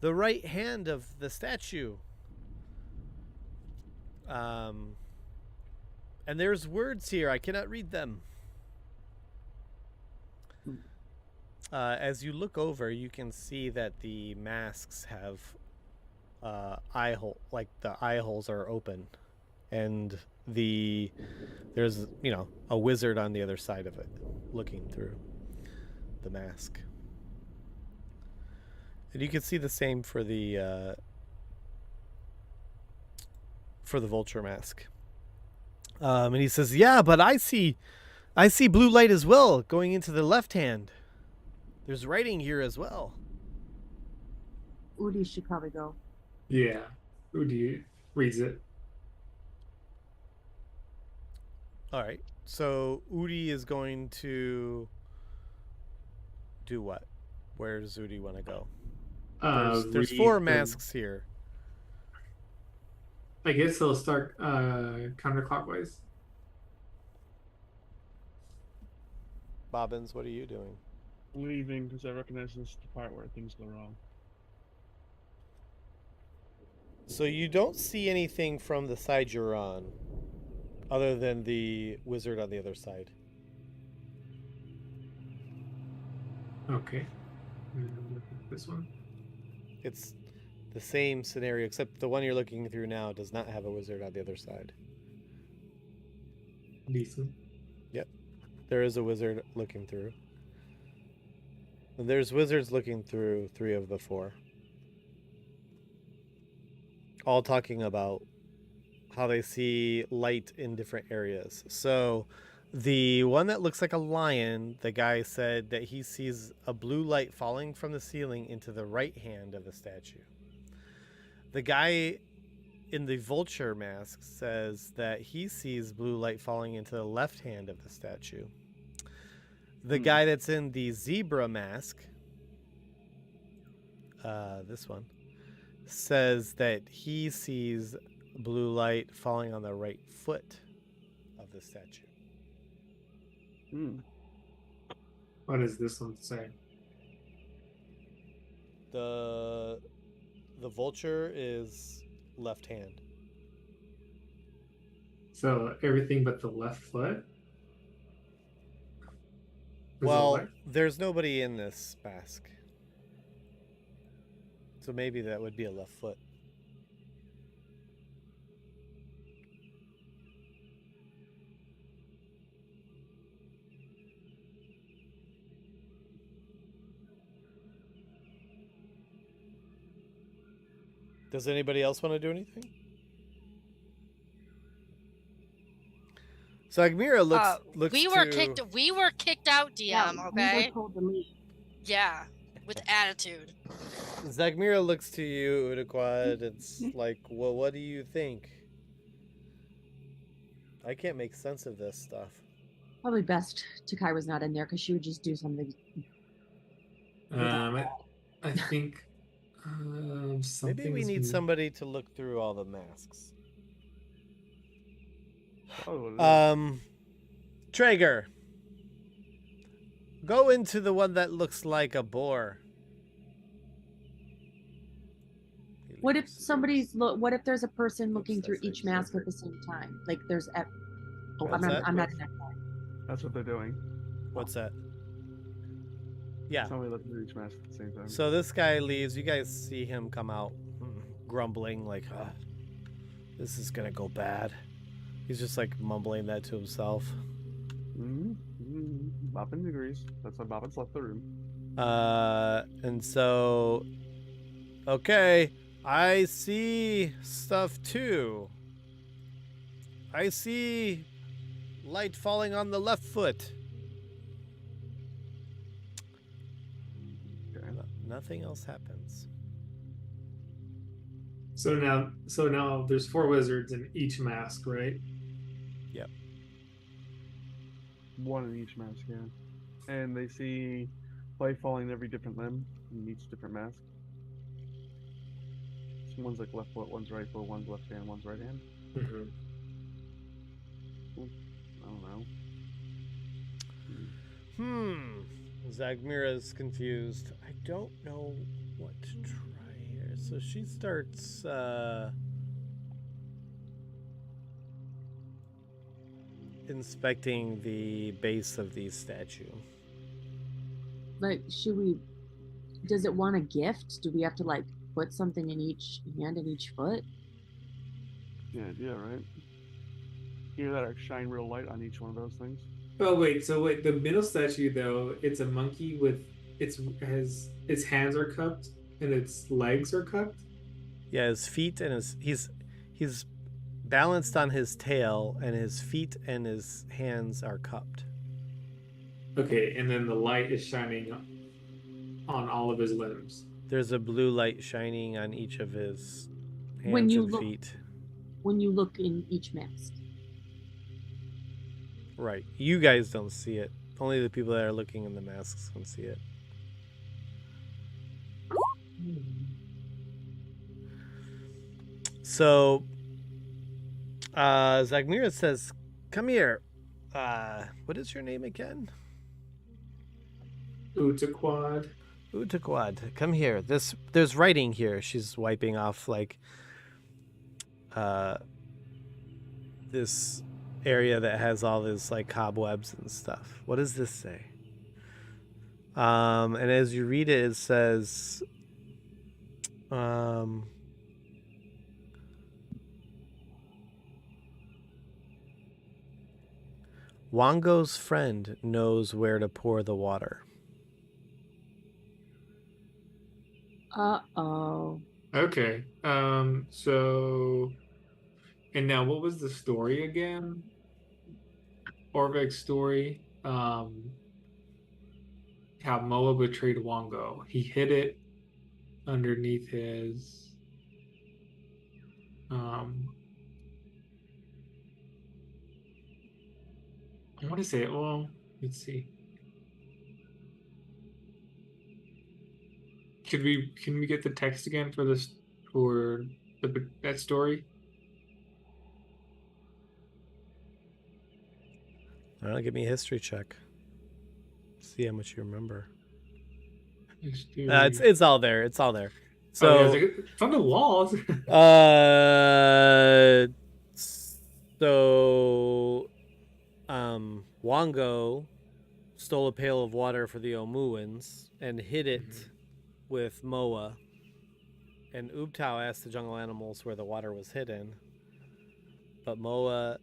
the right hand of the statue. And there's words here. I cannot read them. As you look over, you can see that the masks have eye hole, like the eye holes are open, and there's a wizard on the other side of it, looking through the mask. And you can see the same for the vulture mask. And he says, "Yeah, but I see blue light as well going into the left hand. There's writing here as well." Udi should probably go. Yeah. Udi reads it. All right. So Udi is going to do what? Where does Udi want to go? There's four masks here. I guess they'll start counterclockwise. Bobbins, what are you doing? Leaving because I recognize this is the part where things go wrong. So you don't see anything from the side you're on, other than the wizard on the other side. Okay. This one. It's the same scenario, except the one you're looking through now does not have a wizard on the other side. Decent. Yep. There is a wizard looking through. And there's wizards looking through 3 of the 4. All talking about how they see light in different areas. So the one that looks like a lion, the guy said that he sees a blue light falling from the ceiling into the right hand of the statue. The guy in the vulture mask says that he sees blue light falling into the left hand of the statue. The guy that's in the zebra mask, this one, says that he sees blue light falling on the right foot of the statue. What does this one say? The vulture is left hand. So everything but the left foot? Well, there's nobody in this mask. So maybe that would be a left foot. Does anybody else want to do anything? So Agmira looks we were kicked out, DM, okay? We were told to leave. Yeah, with attitude. Zagmira looks to you, Udaquad. It's like, well, what do you think? I can't make sense of this stuff. Probably best Takira's not in there because she would just do something. I think Maybe we need somebody to look through all the masks. Traeger, go into the one that looks like a boar. What if somebody's what if there's a person looking through each mask at the same time? Like there's I'm not in that. That's what they're doing. What's that? Yeah. Somebody looking through each mask at the same time. So this guy leaves. You guys see him come out, grumbling like, oh, "This is gonna go bad." He's just like mumbling that to himself. Boppin agrees. That's why Boppin's left the room. And so, okay, I see stuff too. I see light falling on the left foot. Okay. Nothing else happens. So now there's 4 wizards in each mask, right? Yep. 1 in each mask, yeah. And they see light falling in every different limb in each different mask. So one's like left foot, one's right foot, one's left hand, one's right hand. Mm-hmm. I don't know. Zagmira's confused. I don't know what to try here. So she starts inspecting the base of the statue. Like, does it want a gift? Do we have to like put something in each hand and each foot? Yeah, right? Either that or shine real light on each one of those things. Oh wait, the middle statue though, it's a monkey with its hands are cupped and its legs are cupped. Yeah, his feet and he's balanced on his tail and his feet and his hands are cupped. Okay, and then the light is shining on all of his limbs. There's a blue light shining on each of his hands and feet. When you look in each mask. Right. You guys don't see it. Only the people that are looking in the masks can see it. So, Zagmira says, "Come here. What is your name again?" Utaquad. Utaquad, come here. There's writing here. She's wiping off like this area that has all this like cobwebs and stuff. What does this say? And as you read it, it says, Wango's friend knows where to pour the water. Uh-oh. Okay. So, and now what was the story again? Orvek's story. How Moa betrayed Wango. He hid it underneath his I want to say it. Well, let's see. Can we get the text again for that story? I don't know, give me a history check. See how much you remember. It's all there. It's all there. So it's on the walls. Wango stole a pail of water for the Omuans and hid it with Moa. And Ubtao asked the jungle animals where the water was hidden, but Moa,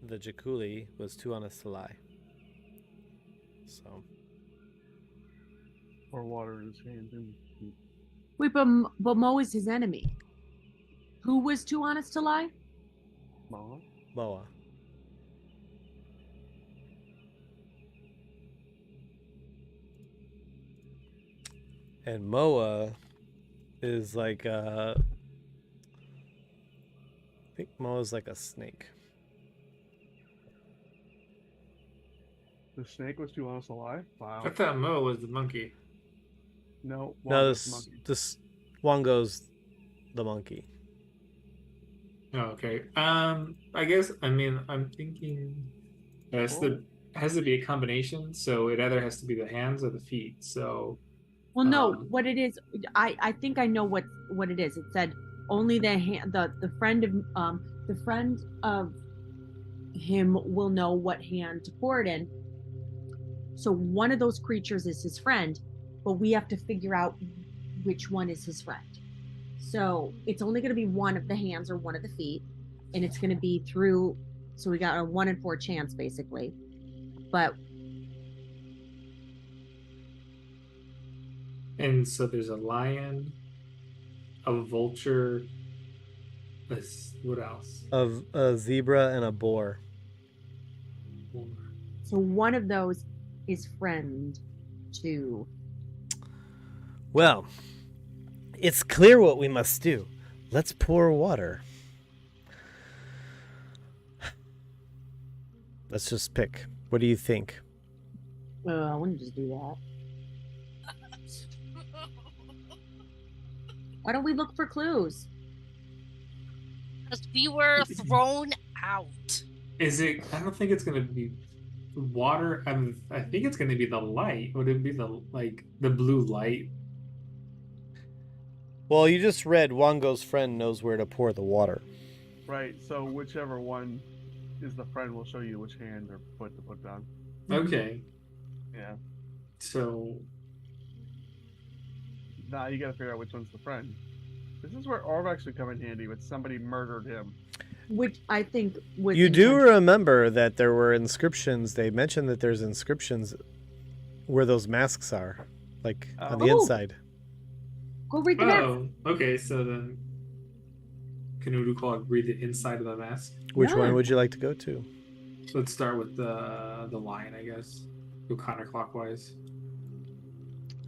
the Jakuli, was too honest to lie. So. Or water in his hand. Wait, but Mo is his enemy. Who was too honest to lie? Moa. And Moa is like I think Moa's like a snake. The snake was too honest to lie? Wow. I thought Moa was the monkey. No, this Wongo's the monkey. Oh, okay. I guess I'm thinking has to be a combination, so it either has to be the hands or the feet. So Well, no, um what it is, I think I know what it is. It said only the friend of him will know what hand to pour it in. So one of those creatures is his friend, but we have to figure out which one is his friend. So it's only going to be one of the hands or one of the feet, and it's going to be through. So we got a 1 in 4 chance basically, but and so there's a lion, a vulture, what else? Of a zebra and a boar. so one of those is friend to. Well, it's clear what we must do. Let's pour water. Let's just pick. What do you think? I wouldn't just do that. Why don't we look for clues? Because we were thrown out. Is it? I don't think it's gonna be water. I think it's gonna be the light. Would it be the blue light? Well, you just read Wongo's friend knows where to pour the water. Right. So whichever one is the friend will show you which hand or foot to put down. Okay. Yeah. So Now you got to figure out which one's the friend. This is where Orvax would come in handy, but somebody murdered him. Which I think was. You do remember that there were inscriptions. They mentioned that there's inscriptions where those masks are, like on the inside. Go read the map. oh, okay. So then, can Urukal read the inside of the mask? Which one would you like to go to? Let's start with the lion, I guess. Go counterclockwise.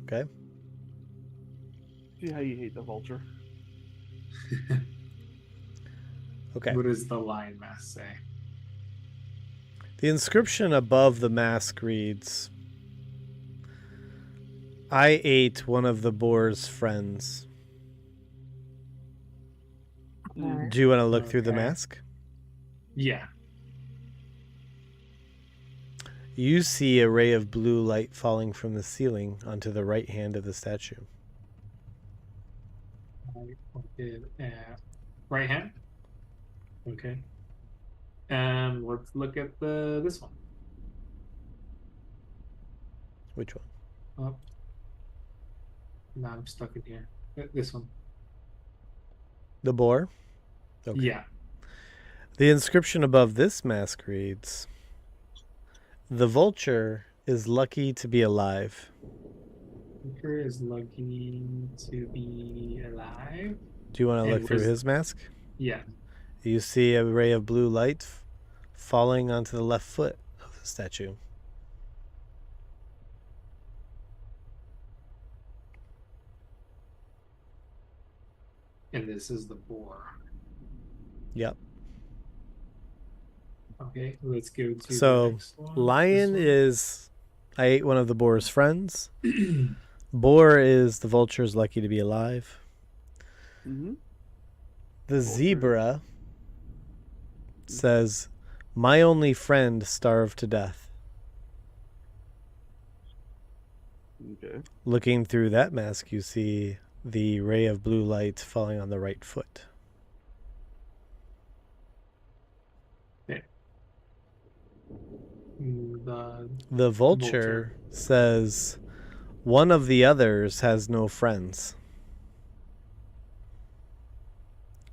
Okay. See how you hate the vulture. Okay. What does the lion mask say? The inscription above the mask reads, "I ate one of the boar's friends." Do you want to look through the Okay. mask? Yeah. You see a ray of blue light falling from the ceiling onto the right hand of the statue. I pointed at right hand. Okay. And let's look at this one. Which one? Oh. No, I'm stuck in here. This one. The boar? Okay. Yeah. The inscription above this mask reads, "The vulture is lucky to be alive." Hunter is lucky to be alive. Do you want to And look through was- his mask? Yeah. You see a ray of blue light falling onto the left foot of the statue. And this is the boar. Yep. Okay, let's go to So, the next one. Lion This is, I ate one of the boar's friends. one. Boar is the vulture's lucky to be alive. Mm-hmm. The zebra says, "My only friend starved to death." Okay. Looking through that mask, you see the ray of blue light falling on the right foot. The vulture says, "One of the others has no friends."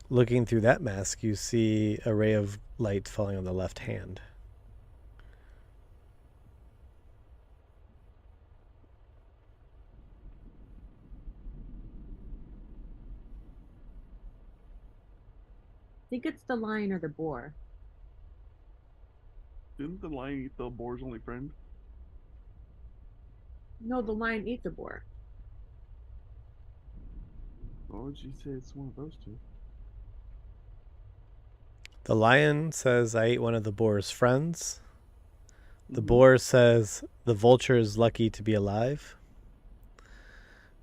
Looking through that mask, you see a ray of light falling on the left hand. I think it's the lion or the boar. Didn't the lion eat the boar's only friend? No, the lion ate the boar. Why would you say it's one of those two? The lion says, "I ate one of the boar's friends." The Mhm. boar says, "The vulture is lucky to be alive."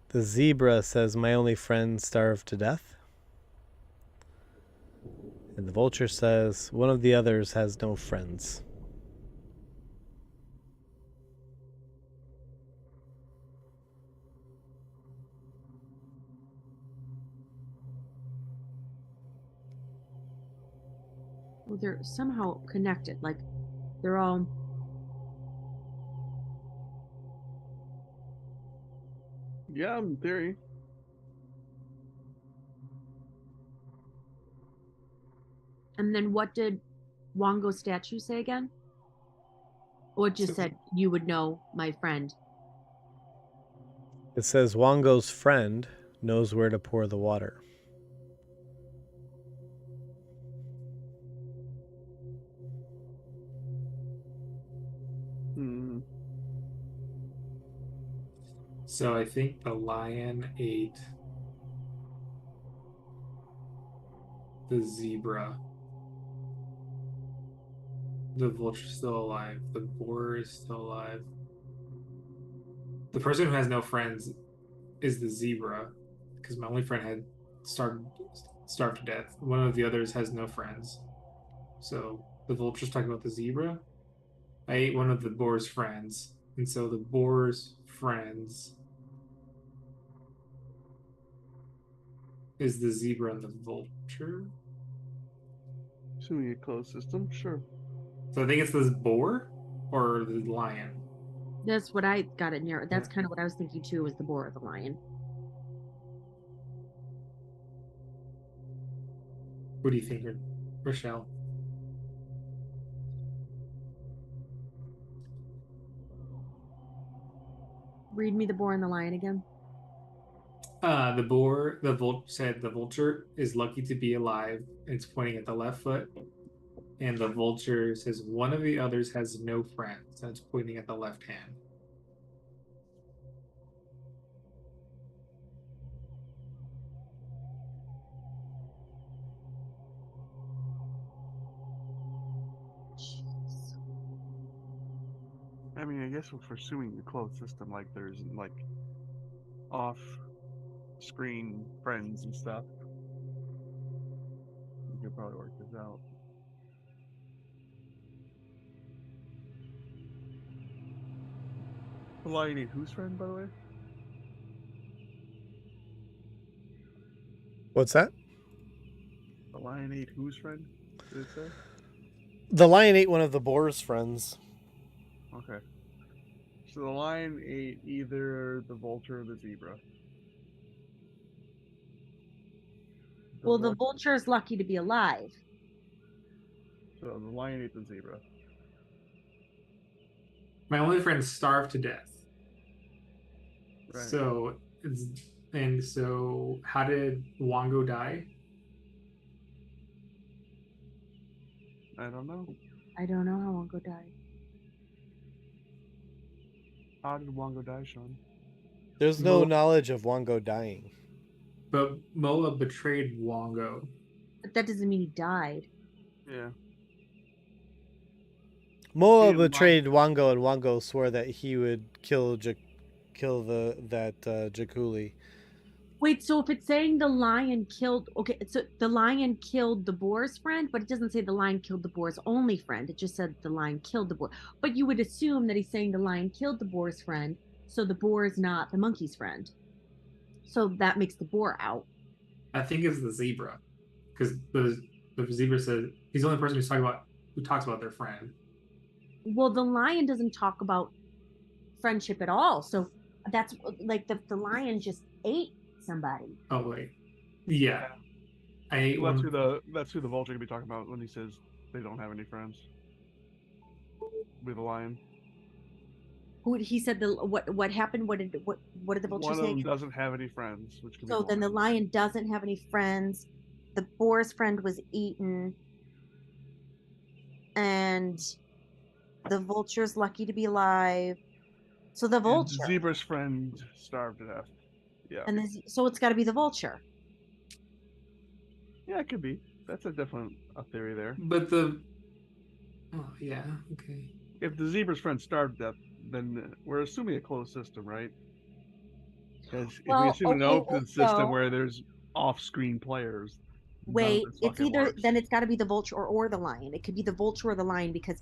The zebra says, "My only friend starved to death." And the vulture says, "One of the others has no friends." Well, they're somehow connected. Like they're all. Yeah, in theory. And then what did Wongo's statue say again? Or it just said you would know my friend. It says Wongo's friend knows where to pour the water. Hmm. So I think the lion ate the zebra. The vulture's still alive. The boar is still alive. The person who has no friends is the zebra, because my only friend had starved to death. One of the others has no friends. So the vulture's talking about the zebra. I ate one of the boar's friends, and so the boar's friends is the zebra and the vulture. Assuming a closed system, sure. So I think it's this boar or the lion. That's what I got it near. That's kind of what I was thinking too, was the boar or the lion. What do you think, Rochelle? Read me the boar and the lion again. The vulture is lucky to be alive. It's pointing at the left foot. And the vulture says one of the others has no friends. And it's pointing at the left hand. I mean, I guess if we're assuming the closed system, like there's like off-screen friends and stuff, we could probably work this out. The lion ate whose friend, by the way? What's that? The lion ate whose friend? Did it say? The lion ate one of the boar's friends. Okay. So the lion ate either the vulture or the zebra. Well, the vulture is lucky to be alive. So the lion ate the zebra. My only friend starved to death. Right. So how did Wongo die? I don't know. I don't know how Wongo died. How did Wongo die, Sean? There's no knowledge of Wongo dying. But Mola betrayed Wongo. But that doesn't mean he died. Yeah. Moa betrayed Wongo, and Wongo swore that he would kill Jakuli. Wait, so if it's saying the lion killed, okay, so the lion killed the boar's friend, but it doesn't say the lion killed the boar's only friend. It just said the lion killed the boar. But you would assume that he's saying the lion killed the boar's friend, so the boar is not the monkey's friend. So that makes the boar out. I think it's the zebra, because the zebra says he's the only person who talks about their friend. Well, the lion doesn't talk about friendship at all. So that's like the lion just ate somebody. Oh wait, yeah. That's who the vulture could be talking about when he says they don't have any friends. With the lion. Who he said what happened? What did the vulture say? One of them doesn't have any friends, which could be. So then the lion doesn't have any friends. The boar's friend was eaten, and the vulture's lucky to be alive. So the vulture. And the zebra's friend starved to death. Yeah. And so it's got to be the vulture. Yeah, it could be. That's a theory there. But yeah, okay. If the zebra's friend starved to death, then we're assuming a closed system, right? Because if we Well, assume an okay, open so- system where there's off-screen players, none of Wait, this it's fucking either works. then it's got to be the vulture or the lion. It could be the vulture or the lion because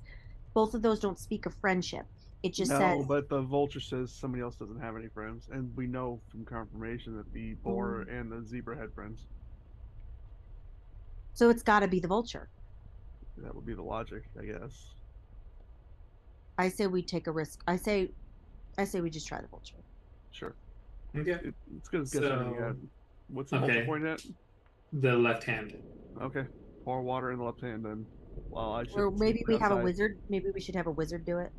both of those don't speak of friendship. It just No, says but the vulture says somebody else doesn't have any friends, and we know from confirmation that the boar and the zebra had friends. so. It's got to be the vulture. That would be the logic, I guess. I say we take a risk. I say we just try the vulture. Sure. Okay. It's good as guess everything you So, got. What's the vulture okay. point at? The left hand. Okay. Pour water in the left hand then. While I sit Or maybe we have a outside. wizard. Maybe we should have a wizard do it.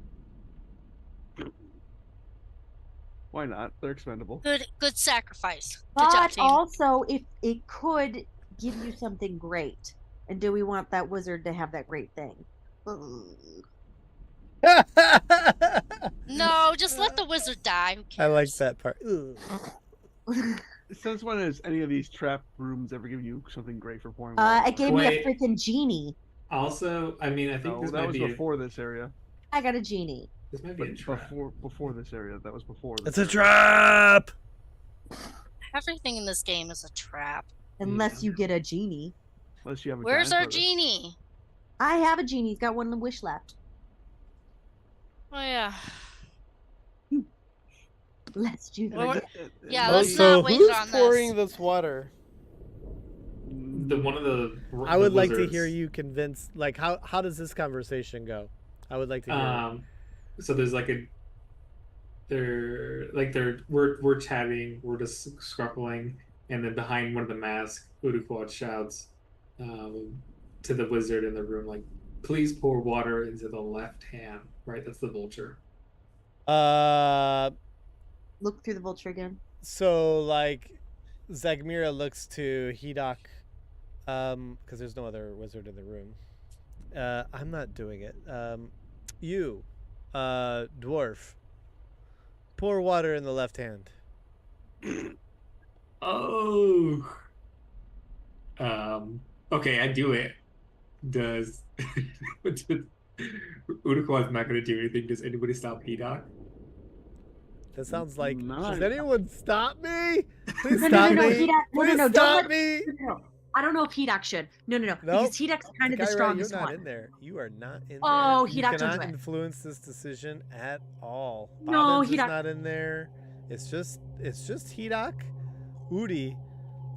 Why not? They're expendable. Good sacrifice. Good job, But team. also, if it could give you something great, and do we want that wizard to have that great thing? No, just let the wizard die. Who cares? I like that part. Ugh. Since when has any of these trap rooms ever given you something great for pouring water? It gave me a Wait. freaking genie. Also, I mean, I think No, this that might was be before this area. I got a genie. this might be But a trap. before this area, that was before. It's This a area. trap. Everything in this game is a trap. Unless you get a genie. Unless you have a Where's giant our brother. genie? I have a genie. He's got one wish left. Oh yeah. Let's do Well, that. Yeah, Oh, let's so not waste who's on pouring this. this water? The one of the. I would like to wizards. hear you convince. Like, how does this conversation go? I would like to hear. So there's like a. We're chatting, we're just scruffling, and then behind one of the masks, Uduquad shouts to the wizard in the room, like, "Please pour water into the left hand." Right, that's the vulture. Look through the vulture again. So like, Zagmira looks to Hidok, because there's no other wizard in the room. I'm not doing it. You, dwarf, pour water in the left hand. Oh. Okay, I do it. Does Uduquad's not going to do anything? Does anybody stop Hidok? That sounds like. Nice. Does anyone stop me? Please No, stop no, me. Hidok, Please don't stop let- me. No, I don't know if Hidok should. No. Nope. Because Hidok's kind of the Kyra, strongest you're not one. in there. You are not in Oh, there. You Hidok, don't cannot do it. influence this decision at all. No, Bobbins is Hidok- not in there. It's just Hidok, Udi,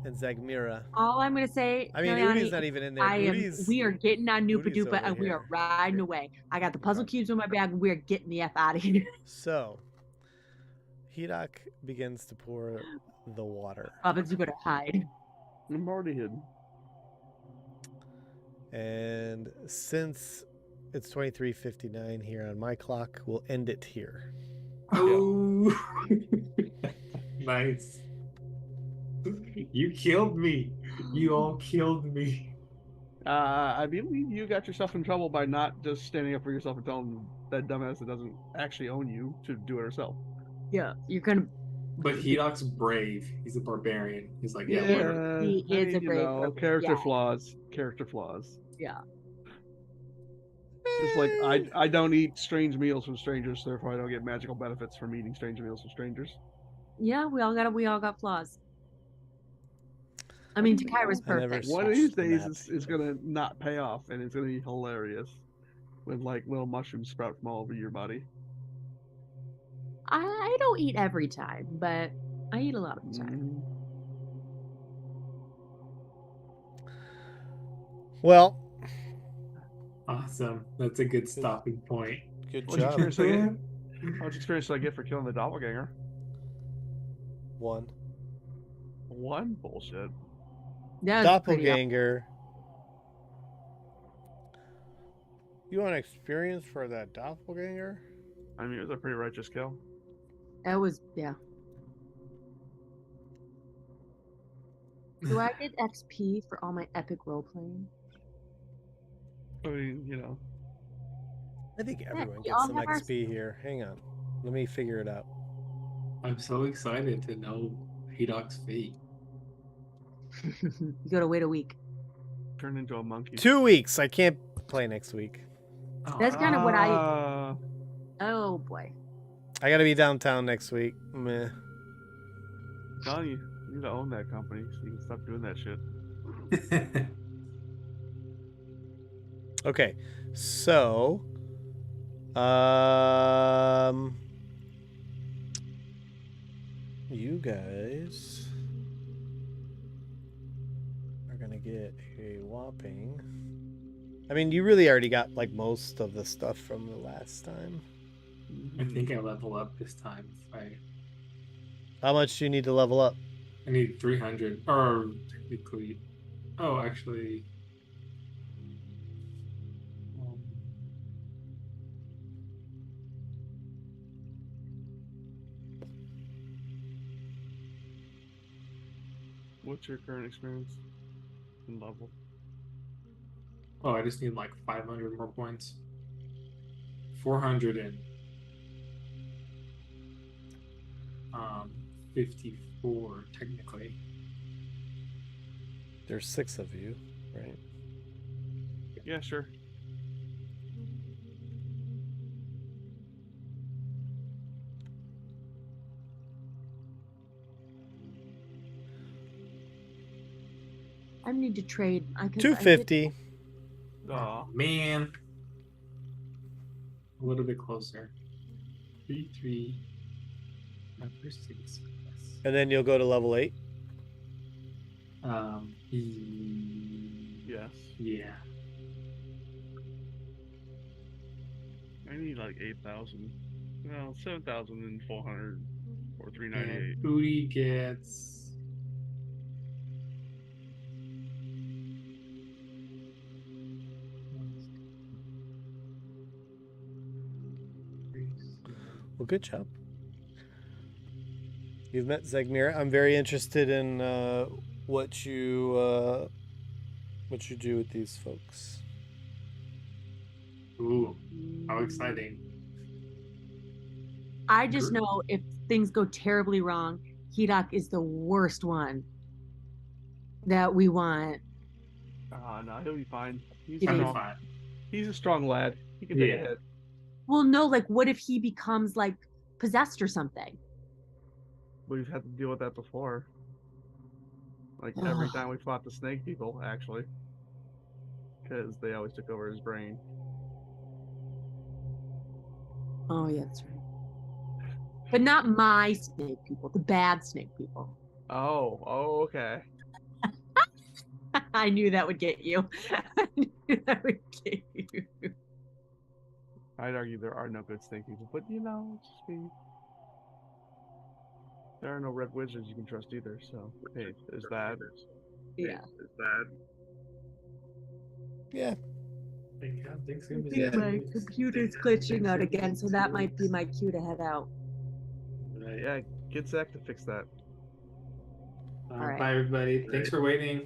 and Zagmira. All I'm gonna say, I mean, Noyani, Udi's not even in there. we are getting on Noopa Udi's Doopa over and we are here. riding away. I got the puzzle Okay. cubes in my bag. We're getting the F out of here. So, Hidok begins to pour the water. Robbins, you better hide. I'm already hidden. And since it's 23:59 here on my clock, we'll end it here. Oh, nice. You killed me. You all killed me. I believe you got yourself in trouble by not just standing up for yourself and telling that dumbass that doesn't actually own you to do it herself. Yeah, you're gonna. But Hidok's brave. He's a barbarian. He's like, yeah, whatever. He is a brave person, character yeah. flaws. Character flaws. Yeah. Just like I don't eat strange meals from strangers, so therefore I don't get magical benefits from eating strange meals from strangers. Yeah, we all got flaws. I mean, Takira's I never perfect. saw- One of these the days map. is gonna not pay off, and it's gonna be hilarious when like little mushrooms sprout from all over your body. I don't eat every time, but I eat a lot of the time. Well, Awesome. That's a good stopping point. good What'd you job. experience I get? How much experience did I get for killing the doppelganger? 1. One bullshit. That was pretty Doppelganger. You want experience for that doppelganger? I mean, it was a pretty righteous kill. That was, yeah. Do I get XP for all my epic role playing? I mean, you know. I think everyone we gets all some have our- XP here. Hang on. Let me figure it out. I'm so excited to know Hidok's fate. You gotta wait a week. Turned into a monkey. 2 weeks. I can't play next week. That's kind of what I. Ah, Oh boy. I gotta be downtown next week. Meh. telling you, you need to own that company so you can stop doing that shit. Okay, so you guys are gonna get a whopping. I mean, you really already got like most of the stuff from the last time. I think I level up this time. How much do you need to level up? I need 300, or technically, oh, actually, um, What's your current experience and level? oh, I just need like 500 more points. 400 and 54 technically. There's 6 of you, right? Yeah, sure. I need to trade. I could 250. Oh man, a little bit closer. 3. My first 6. And then you'll go to level 8. Yes. Yeah. I need like 8,000. Well, 7,400 or 398. And Booty gets. Well, good job. You've met Zegmir. I'm very interested in what you do with these folks. Ooh, how exciting! I just know if things go terribly wrong, Hidak is the worst one that we want. No, he'll be fine. He's It is. strong. Fine. He's a strong lad. He can take a Yeah. hit. Well, no, like what if he becomes like possessed or something? We've had to deal with that before. Like every time we fought the snake people, actually. Because they always took over his brain. Oh, yeah, that's right. But not my snake people, the bad snake people. Oh, okay. I knew that would get you. I knew that would get you. I'd argue there are no good snake people, but you know, it's just me. There are no red wizards you can trust either, so hey, there's that. Yeah. Yeah. My computer's glitching out again, so that might be my cue to head out. Yeah, get Zach to fix that. All right. Bye, everybody. Thanks for waiting.